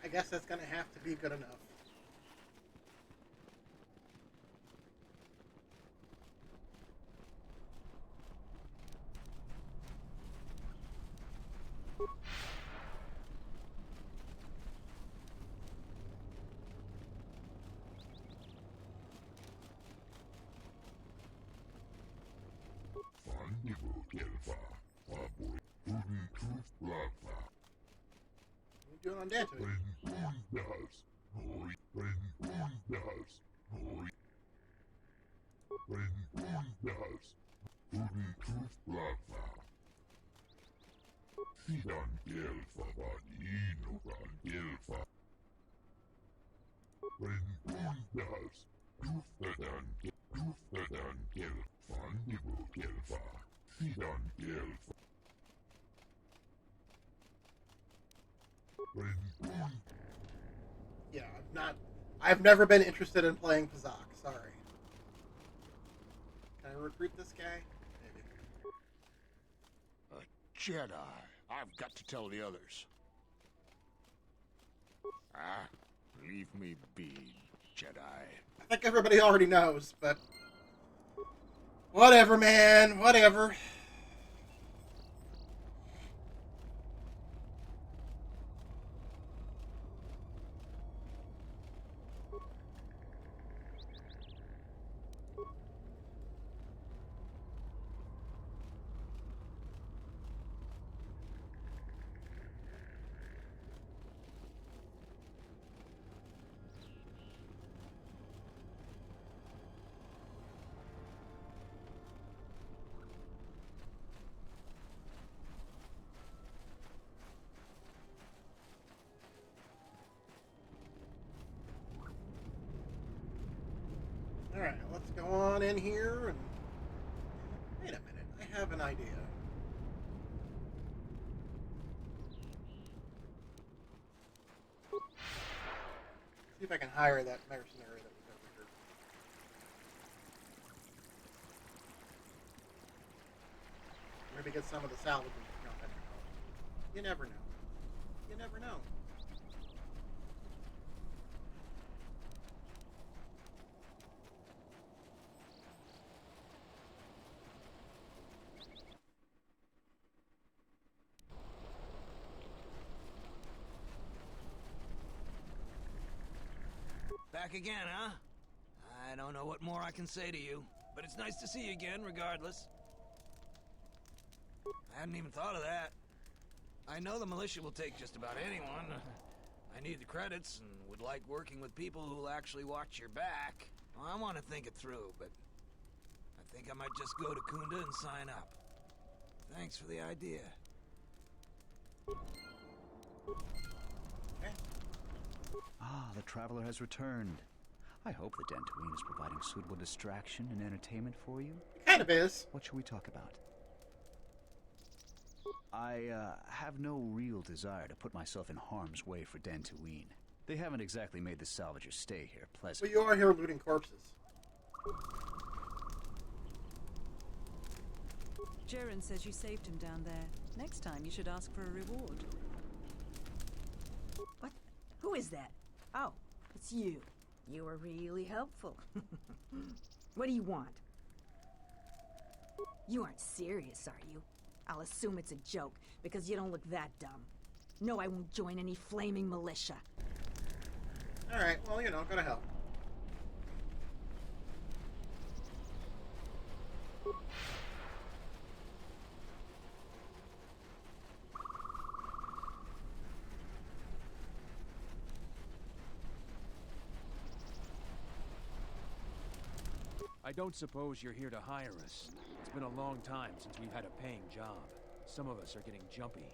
I guess that's gonna have to be good enough. What are you doing on Dante? Yeah, I've never been interested in playing Pazak, sorry. Can I recruit this guy? Maybe. A Jedi. I've got to tell the others. Ah, leave me be, Jedi. I think everybody already knows, but... Whatever, man. Whatever. Alright, let's go on in here and... Wait a minute, I have an idea. See if I can hire that mercenary that was over here. Maybe get some of the salvage. No, I don't know. You never know. You never know. Back again, huh? I don't know what more I can say to you, but it's nice to see you again, regardless. I hadn't even thought of that. I know the militia will take just about anyone. I need the credits and would like working with people who'll actually watch your back. Well, I want to think it through, but I think I might just go to Kunda and sign up. Thanks for the idea. Ah, the traveler has returned. I hope the Dantooine is providing suitable distraction and entertainment for you. It kind of is. What shall we talk about? I have no real desire to put myself in harm's way for Dantooine. They haven't exactly made the salvagers stay here pleasant. But you are here looting corpses. Jaren says you saved him down there. Next time you should ask for a reward. What? Who is that? Oh, it's you. You were really helpful. What do you want? You aren't serious, are you? I'll assume it's a joke, because you don't look that dumb. No, I won't join any flaming militia. Alright, well, you know, go to hell. I don't suppose you're here to hire us. It's been a long time since we've had a paying job. Some of us are getting jumpy.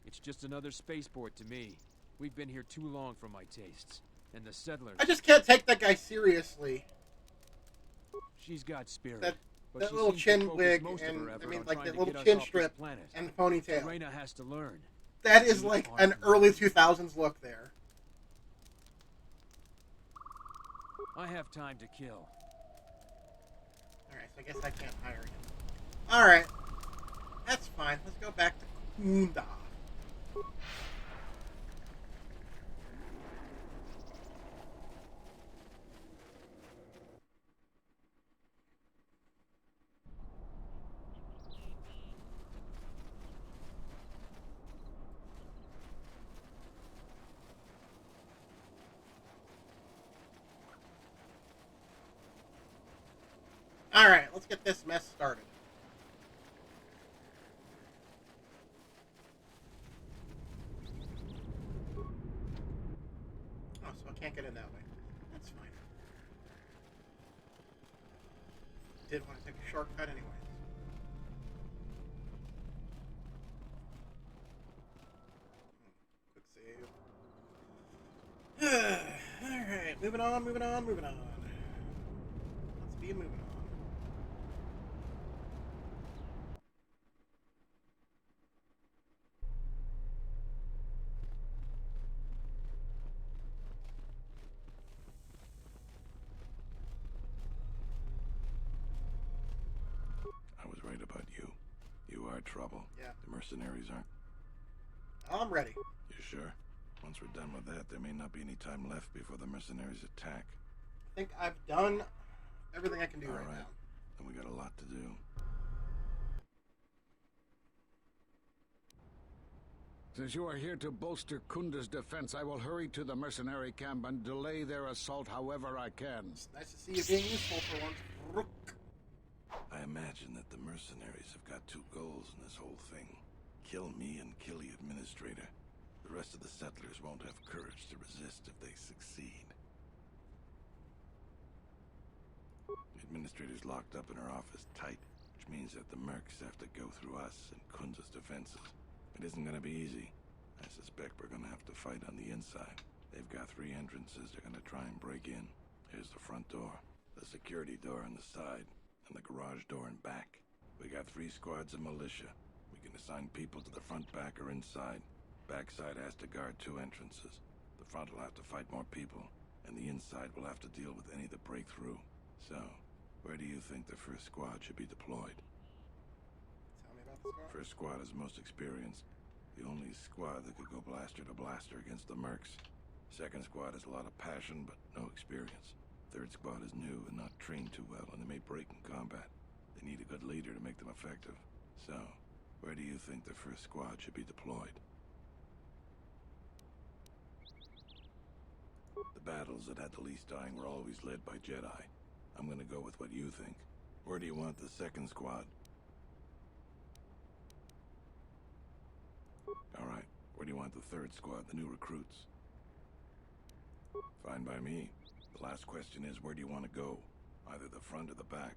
It's just another spaceport to me. We've been here too long for my tastes. And the settlers... I just can't take that guy seriously. She's got spirit. That little chin wig and, I mean, like that little chin strip and the ponytail. Serena has to learn. That is like an early 2000s look there. I have time to kill. Alright, so I guess I can't hire him. Alright. That's fine. Let's go back to Kunda. Alright, let's get this mess started. Oh, so I can't get in that way. That's fine. Did want to take a shortcut anyways. Quick save. Alright, moving on. Let's be moving on. Trouble. Yeah. The mercenaries aren't... I'm ready. You sure? Once we're done with that, there may not be any time left before the mercenaries attack. I think I've done everything I can do right now. Then we got a lot to do. Since you are here to bolster Kunda's defense, I will hurry to the mercenary camp and delay their assault however I can. It's nice to see you being useful for once, Rook. I imagine that the mercenaries have got two goals in this whole thing. Kill me and kill the administrator. The rest of the settlers won't have courage to resist if they succeed. The administrator's locked up in her office tight, which means that the mercs have to go through us and Kunda's defenses. It isn't gonna be easy. I suspect we're gonna have to fight on the inside. They've got 3 entrances they're gonna try and break in. Here's the front door, the security door on the side, and the garage door and back. We got 3 squads of militia. We can assign people to the front, back, or inside. Backside has to guard 2 entrances. The front will have to fight more people, and the inside will have to deal with any that break through. So, where do you think the first squad should be deployed? Tell me about the squad. First squad is most experienced. The only squad that could go blaster to blaster against the mercs. Second squad has a lot of passion, but no experience. Third squad is new and not trained too well, and they may break in combat. They need a good leader to make them effective. So, where do you think the first squad should be deployed? The battles that had the least dying were always led by Jedi. I'm gonna go with what you think. Where do you want the second squad? Alright, where do you want the third squad, the new recruits? Fine by me. The last question is, where do you want to go? Either the front or the back.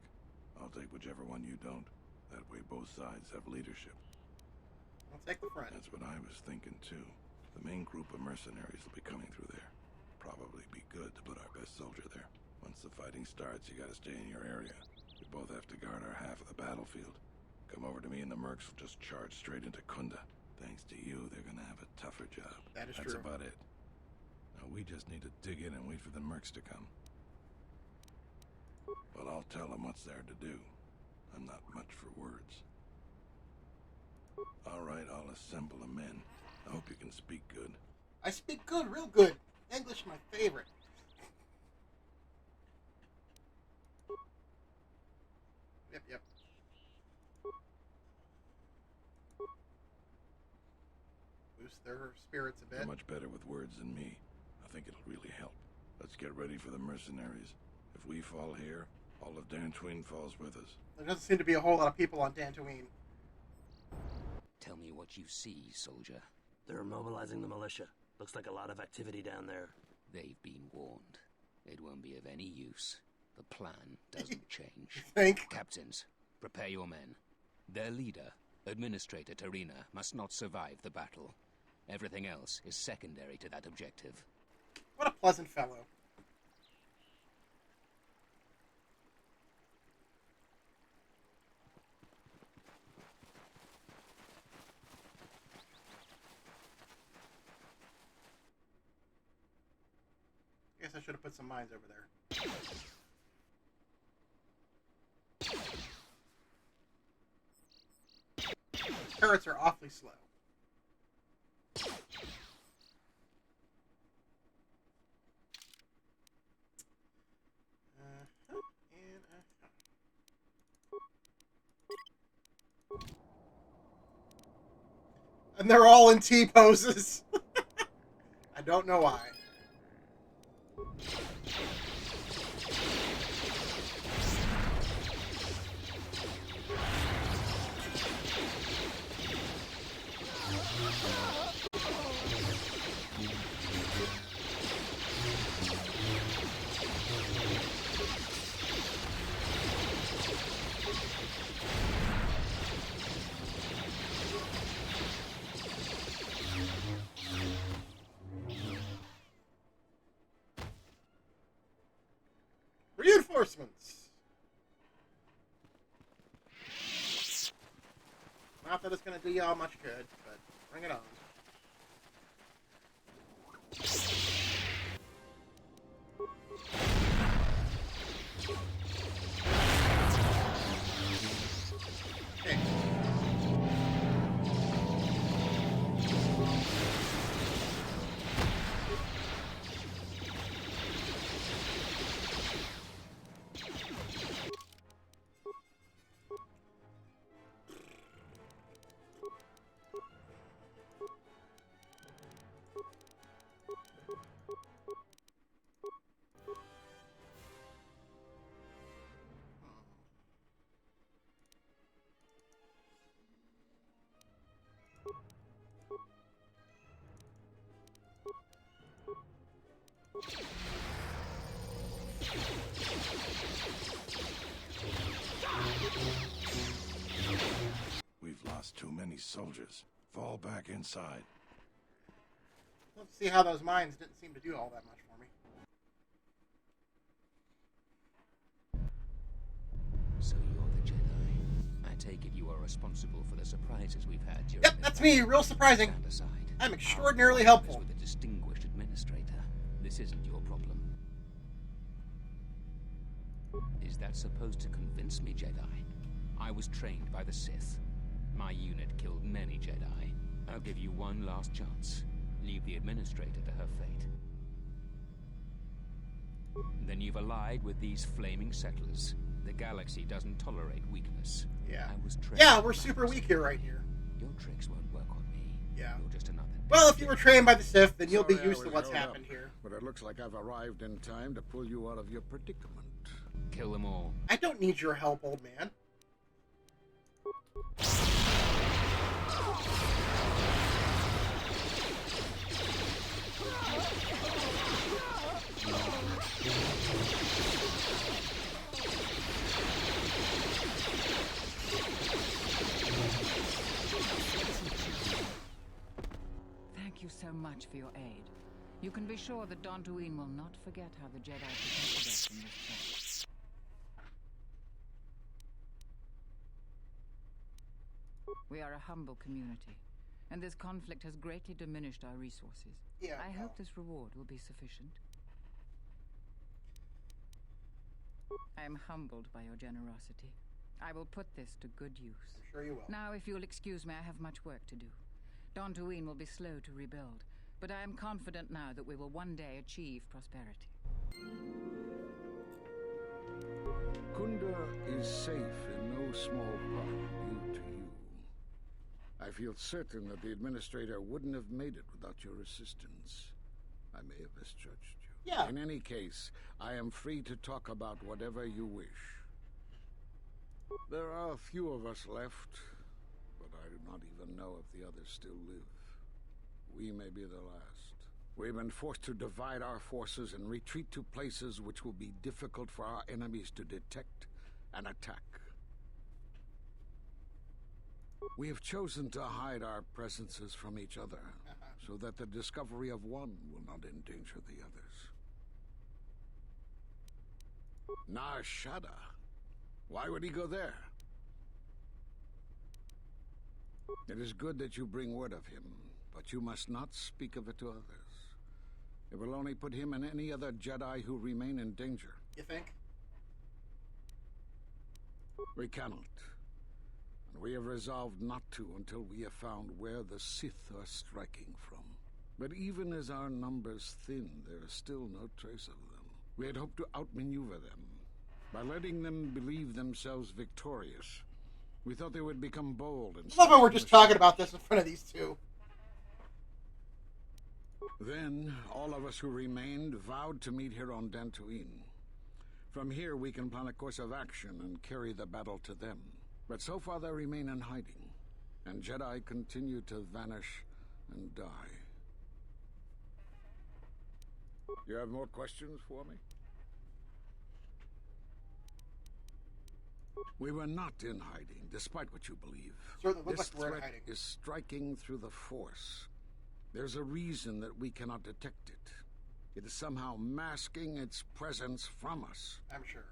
I'll take whichever one you don't. That way both sides have leadership. I'll take the front. That's what I was thinking, too. The main group of mercenaries will be coming through there. Probably be good to put our best soldier there. Once the fighting starts, you gotta stay in your area. We both have to guard our half of the battlefield. Come over to me and the mercs will just charge straight into Kunda. Thanks to you, they're gonna have a tougher job. That is That's true. about it. Now we just need to dig in and wait for the mercs to come. Well, I'll tell them what's there to do. I'm not much for words. All right, I'll assemble the men. I hope you can speak good. I speak good, real good. English, my favorite. Yep. Boost their spirits a bit. You're much better with words than me. I think it'll really help. Let's get ready for the mercenaries. If we fall here, all of Dantooine falls with us. There doesn't seem to be a whole lot of people on Dantooine. Tell me what you see, soldier. They're mobilizing the militia. Looks like a lot of activity down there. They've been warned. It won't be of any use. The plan doesn't change. Think? Captains, prepare your men. Their leader, Administrator Tarina, must not survive the battle. Everything else is secondary to that objective. What a pleasant fellow. Guess I should have put some mines over there. Turrets are awfully slow. And they're all in T poses. I don't know why. Reinforcements. Not that it's going to do y'all much good, but bring it on. Okay. We've lost too many soldiers. Fall back inside. Let's see how those mines didn't seem to do all that much for me. So you're the Jedi. I take it you are responsible for the surprises we've had during Yep, that's me. Real surprising. Stand aside. I'm extraordinarily helpful. With a distinguished administrator. This isn't your problem. Is that supposed to convince me, Jedi? I was trained by the Sith. My unit killed many Jedi. I'll give you one last chance. Leave the administrator to her fate. Then you've allied with these flaming settlers. The galaxy doesn't tolerate weakness. Yeah. I was trained. Yeah, we're super weak here right here. Your tricks won't work on me. Yeah. You're just another. Well, if you were trained by the Sith, then you'll be Sorry I used to was what's held happened up, here. But it looks like I've arrived in time to pull you out of your predicament. Kill them all. I don't need your help, old man. much for your aid. You can be sure that Dantooine will not forget how the Jedi protected us from this threat. We are a humble community, and this conflict has greatly diminished our resources. Yeah, I hope this reward will be sufficient. I am humbled by your generosity. I will put this to good use. I'm sure you will. Now, if you'll excuse me, I have much work to do. Dantooine will be slow to rebuild, but I am confident now that we will one day achieve prosperity. Kunda is safe in no small part due to you. I feel certain that the Administrator wouldn't have made it without your assistance. I may have misjudged you. Yeah. In any case, I am free to talk about whatever you wish. There are a few of us left, but I do not even know if the others still live. We may be the last. We've been forced to divide our forces and retreat to places which will be difficult for our enemies to detect and attack. We have chosen to hide our presences from each other, so that the discovery of one will not endanger the others. Nar Shaddaa. Why would he go there? It is good that you bring word of him, but you must not speak of it to others. It will only put him and any other Jedi who remain in danger. You think? We cannot. And we have resolved not to until we have found where the Sith are striking from. But even as our numbers thin, there is still no trace of them. We had hoped to outmaneuver them. By letting them believe themselves victorious, we thought they would become bold and... I love how we're just talking about this in front of these two. Then, all of us who remained vowed to meet here on Dantooine. From here, we can plan a course of action and carry the battle to them. But so far, they remain in hiding, and Jedi continue to vanish and die. You have more questions for me? We were not in hiding, despite what you believe. Certainly looks This like we're in threat hiding. is striking through the Force. There's a reason that we cannot detect it. It is somehow masking its presence from us. I'm sure.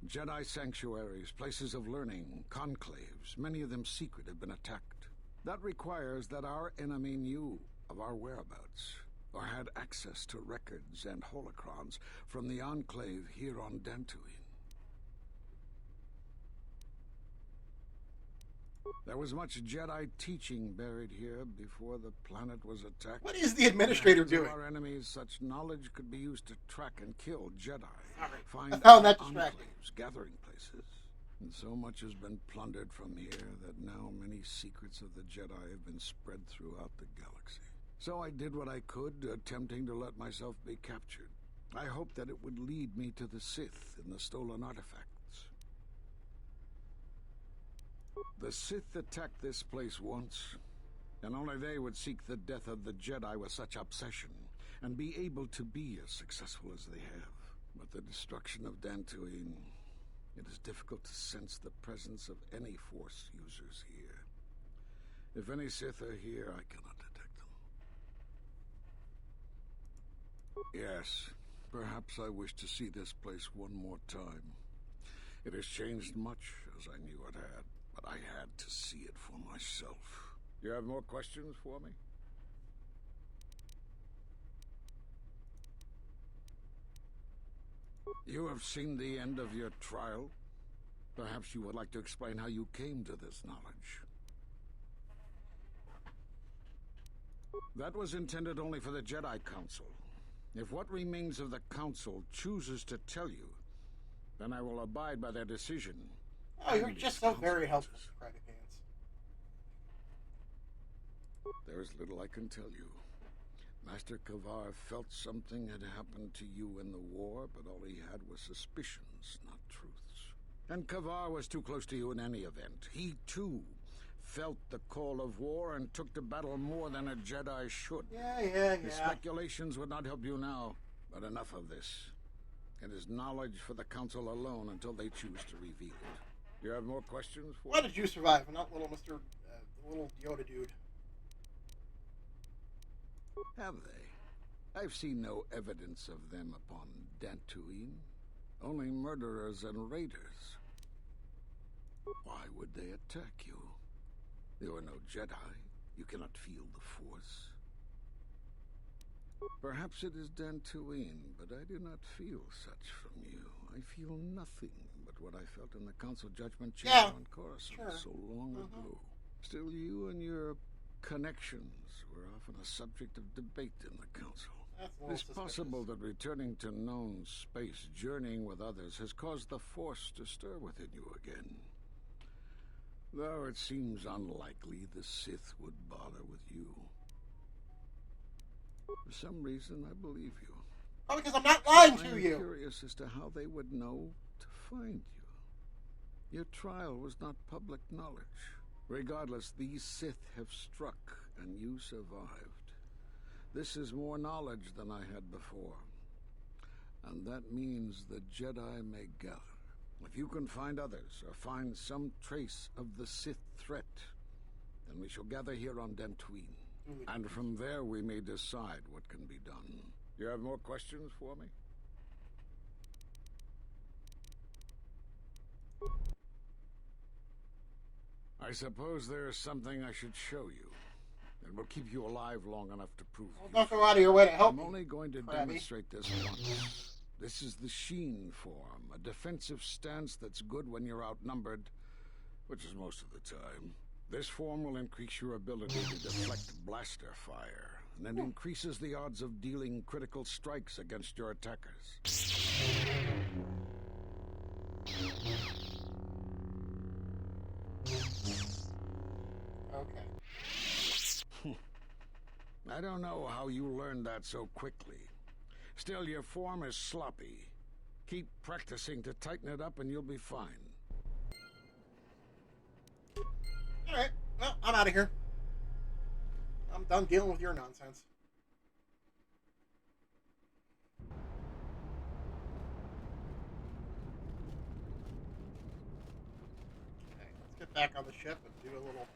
Jedi sanctuaries, places of learning, conclaves, many of them secret, have been attacked. That requires that our enemy knew of our whereabouts, or had access to records and holocrons from the Enclave here on Dantooine. There was much Jedi teaching buried here before the planet was attacked. What is the Administrator doing? Our enemies, such knowledge could be used to track and kill Jedi. Sorry. Find I found that distracting. enclaves, gathering places. And so much has been plundered from here that now many secrets of the Jedi have been spread throughout the galaxy. So I did what I could, attempting to let myself be captured. I hoped that it would lead me to the Sith and the stolen artifacts. The Sith attacked this place once, and only they would seek the death of the Jedi with such obsession, and be able to be as successful as they have. But the destruction of Dantooine, it is difficult to sense the presence of any Force users here. If any Sith are here, I cannot detect them. Yes, perhaps I wish to see this place one more time. It has changed much, as I knew it had. But I had to see it for myself. You have more questions for me? You have seen the end of your trial. Perhaps you would like to explain how you came to this knowledge. That was intended only for the Jedi Council. If what remains of the Council chooses to tell you, then I will abide by their decision. Oh, you're just so very helpful, Private Pants. There is little I can tell you. Master Kavar felt something had happened to you in the war, but all he had was suspicions, not truths. And Kavar was too close to you in any event. He, too, felt the call of war and took to battle more than a Jedi should. Yeah. His speculations would not help you now, but enough of this. It is knowledge for the Council alone until they choose to reveal it. You have more questions for Why did you survive, not little Mr. Little Yoda dude? Have they? I've seen no evidence of them upon Dantooine. Only murderers and raiders. Why would they attack you? You are no Jedi. You cannot feel the Force. Perhaps it is Dantooine, but I do not feel such from you. I feel nothing but what I felt in the Council Judgment Chamber on Coruscant so long ago. Still, you and your connections were often a subject of debate in the Council. It's possible that returning to known space, journeying with others, has caused the Force to stir within you again. Though it seems unlikely the Sith would bother with you. For some reason, I believe you. Oh, because I'm not lying to you. I'm curious as to how they would know to find you. Your trial was not public knowledge. Regardless, these Sith have struck, and you survived. This is more knowledge than I had before. And that means the Jedi may gather. If you can find others, or find some trace of the Sith threat, then we shall gather here on Dantooine. And from there we may decide what can be done. You have more questions for me? I suppose there is something I should show you. It will keep you alive long enough to prove it. Don't go out of your way to help me. I'm only going to demonstrate this once. This is the Sheen form, a defensive stance that's good when you're outnumbered, which is most of the time. This form will increase your ability to deflect blaster fire, and it increases the odds of dealing critical strikes against your attackers. Okay. I don't know how you learned that so quickly. Still, your form is sloppy. Keep practicing to tighten it up and you'll be fine. Alright, well, I'm out of here. I'm done dealing with your nonsense. Okay, let's get back on the ship and do a little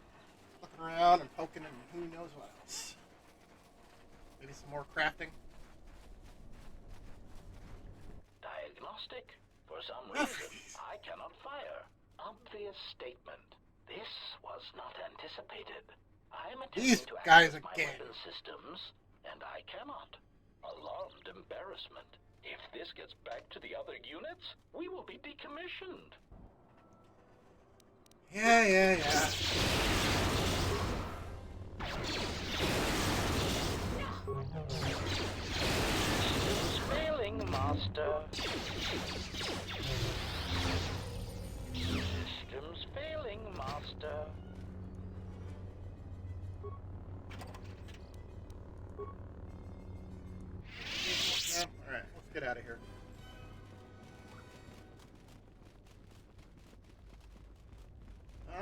looking around and poking and who knows what else. Maybe some more crafting. Diagnostic? For some reason, I cannot fire. Obvious statement. This was not anticipated. I am attempting to access my weapon systems, and I cannot. Alarmed embarrassment. If this gets back to the other units, we will be decommissioned. Yeah. Systems failing, Master. Systems failing, Master. Alright, let's get out of here.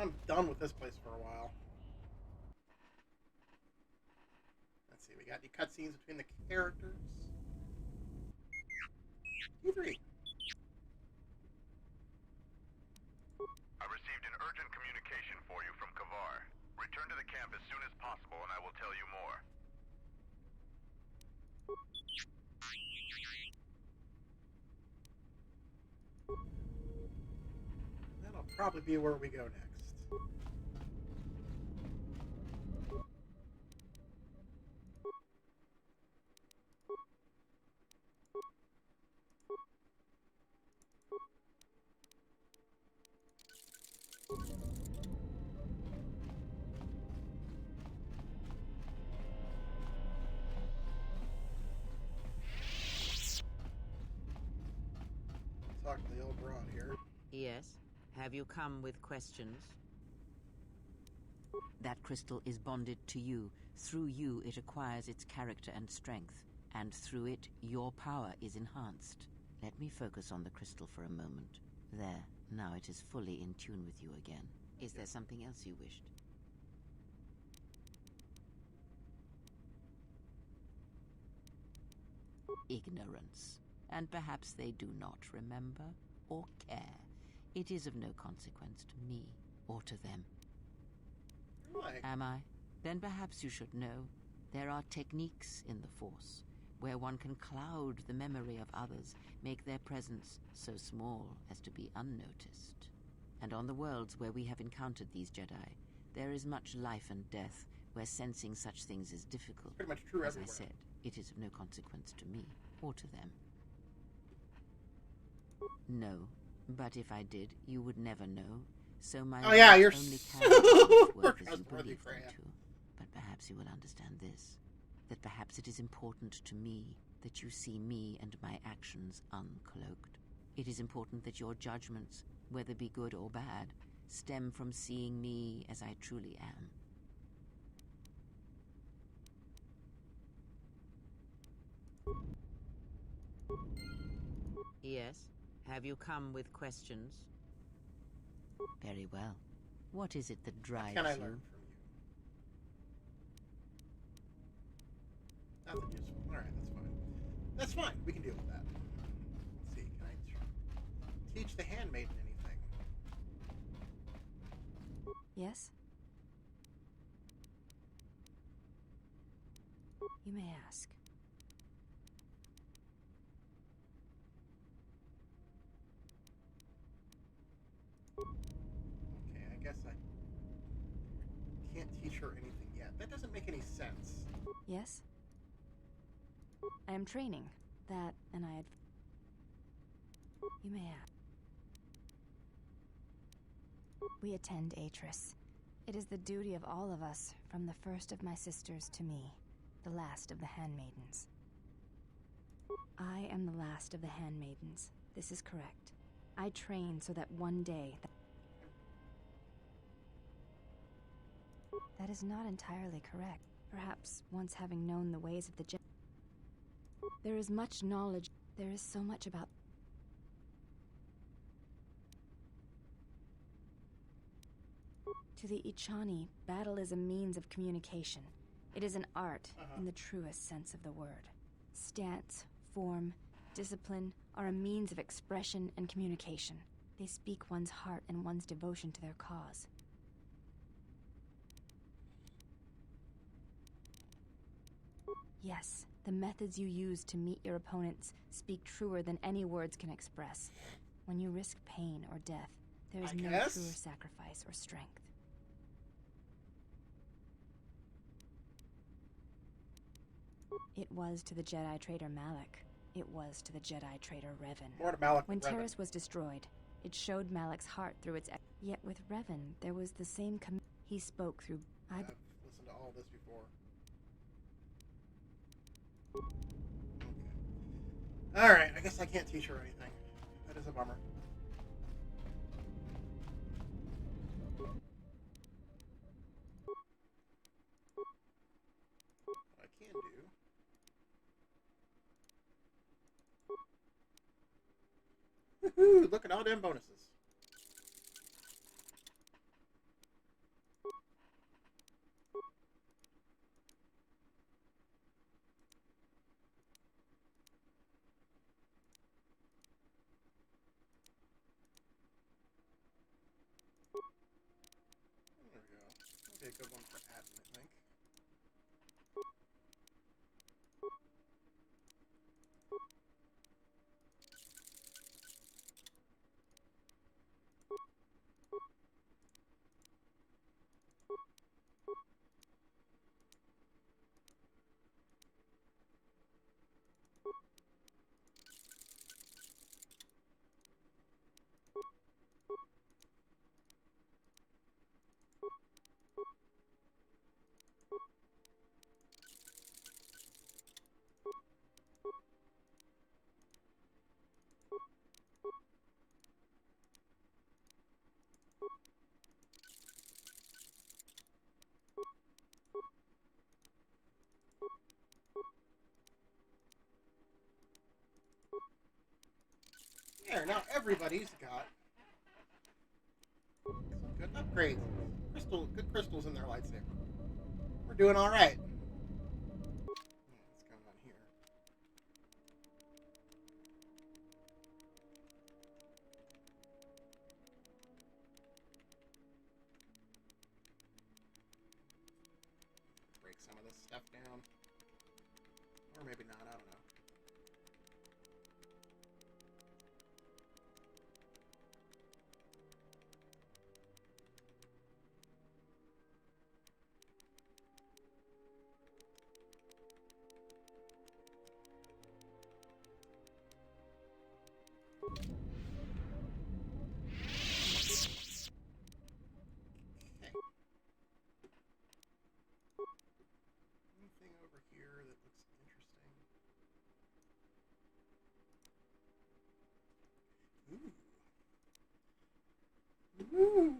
I'm done with this place for a while. Let's see, we got any cutscenes between the characters? E3. I received an urgent communication for you from Kavar. Return to the camp as soon as possible and I will tell you more. That'll probably be where we go next. Talk to the old broad here. Yes? Have you come with questions? That crystal is bonded to you. Through you, it acquires its character and strength. And through it, your power is enhanced. Let me focus on the crystal for a moment. There. Now it is fully in tune with you again. Is there something else you wished? Ignorance. And perhaps they do not remember or care. It is of no consequence to me or to them. Right. Am I? Then perhaps you should know There are techniques in the Force where one can cloud the memory of others, make their presence so small as to be unnoticed. And on the worlds where we have encountered these Jedi, there is much life and death where sensing such things is difficult. Pretty much true As everywhere. I said, it is of no consequence to me or to them. No, but if I did, you would never know. So my Oh yeah, you're only super worth as you trustworthy, believe them Freya. to. But perhaps you will understand this, that perhaps it is important to me that you see me and my actions uncloaked. It is important that your judgments, whether be good or bad, stem from seeing me as I truly am. Yes? Have you come with questions? Very well. What is it that drives What can I you? learn from you? Nothing useful. Alright, that's fine. That's fine. We can deal with that. Let's see. Can I teach the handmaiden anything? Yes? You may ask. Okay, I guess I can't teach her anything yet. That doesn't make any sense. Yes? I am training. That, and I had... You may ask. We attend Atris. It is the duty of all of us, from the first of my sisters to me, the last of the Handmaidens. I am the last of the Handmaidens. This is correct. I train so that one day... That is not entirely correct. Perhaps once having known the ways of the Jedi... There is much knowledge. There is so much about... To the Ichani, battle is a means of communication. It is an art in the truest sense of the word. Stance, form, discipline are a means of expression and communication. They speak one's heart and one's devotion to their cause. Yes, the methods you use to meet your opponents speak truer than any words can express. When you risk pain or death, there is no truer sacrifice or strength. It was to the Jedi traitor Malak. It was to the Jedi traitor Revan. More to Malak When than Revan. Terrace was destroyed, it showed Malak's heart through its... Yet with Revan, there was the same he spoke through... I've listened to all this before. Okay. Alright, I guess I can't teach her anything. That is a bummer. What I can do... Woohoo! Look at all them bonuses. There we go. That'll be a good one for admin, I think. There, now everybody's got some good upgrades. Good crystals in their lightsaber. We're doing alright. What's going on here? Break some of this stuff down. Or maybe not, I don't know. Anything over here that looks interesting? Ooh. Ooh.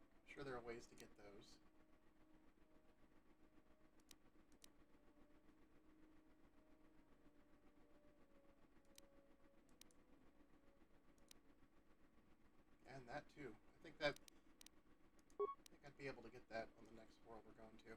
I'm sure there are ways to get those. And that too. I think I'd be able to get that on the next world we're going to.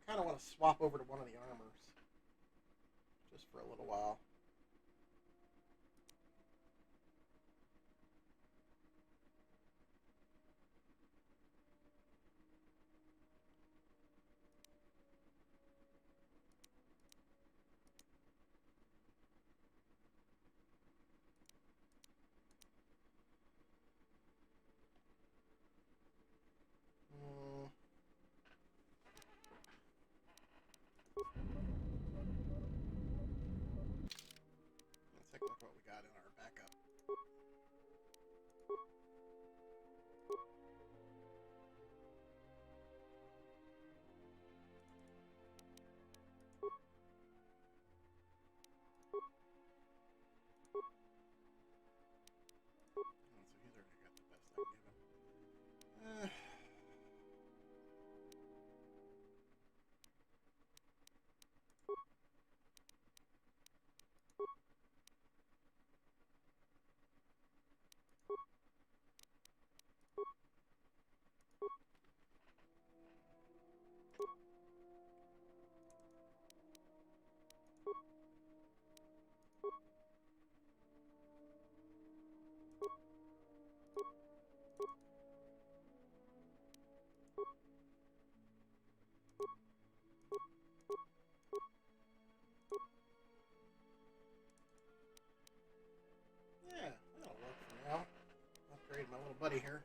I kind of want to swap over to one of the armors. Just for a little while. Let's take a look at what we got in our backup. So he's already got the best I can give him. Yeah, that'll work for now. Upgrade my little buddy here.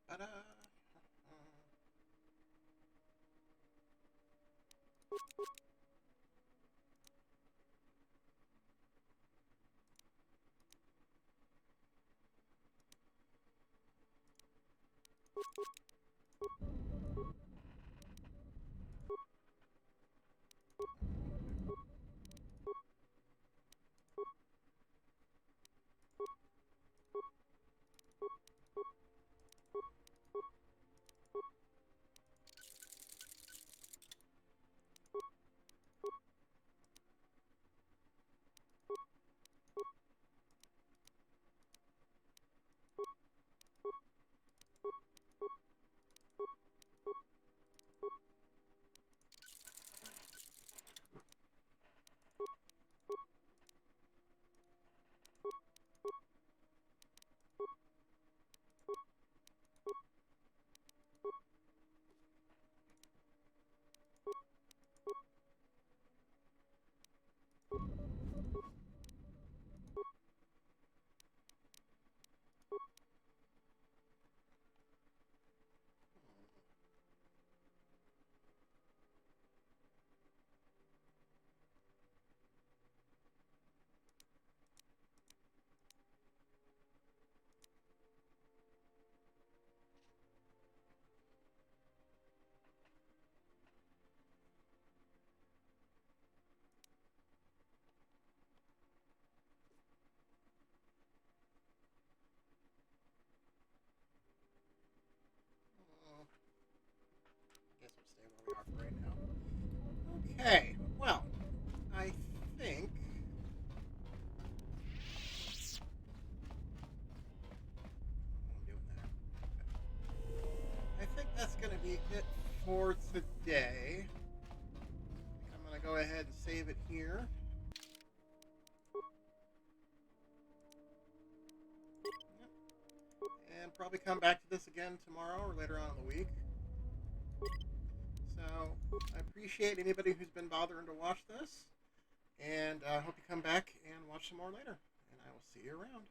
Ta-da! for right now. Okay, well, I think... I think that's going to be it for today. I'm going to go ahead and save it here. And probably come back to this again tomorrow or later on in the week. So I appreciate anybody who's been bothering to watch this. And I hope you come back and watch some more later. And I will see you around.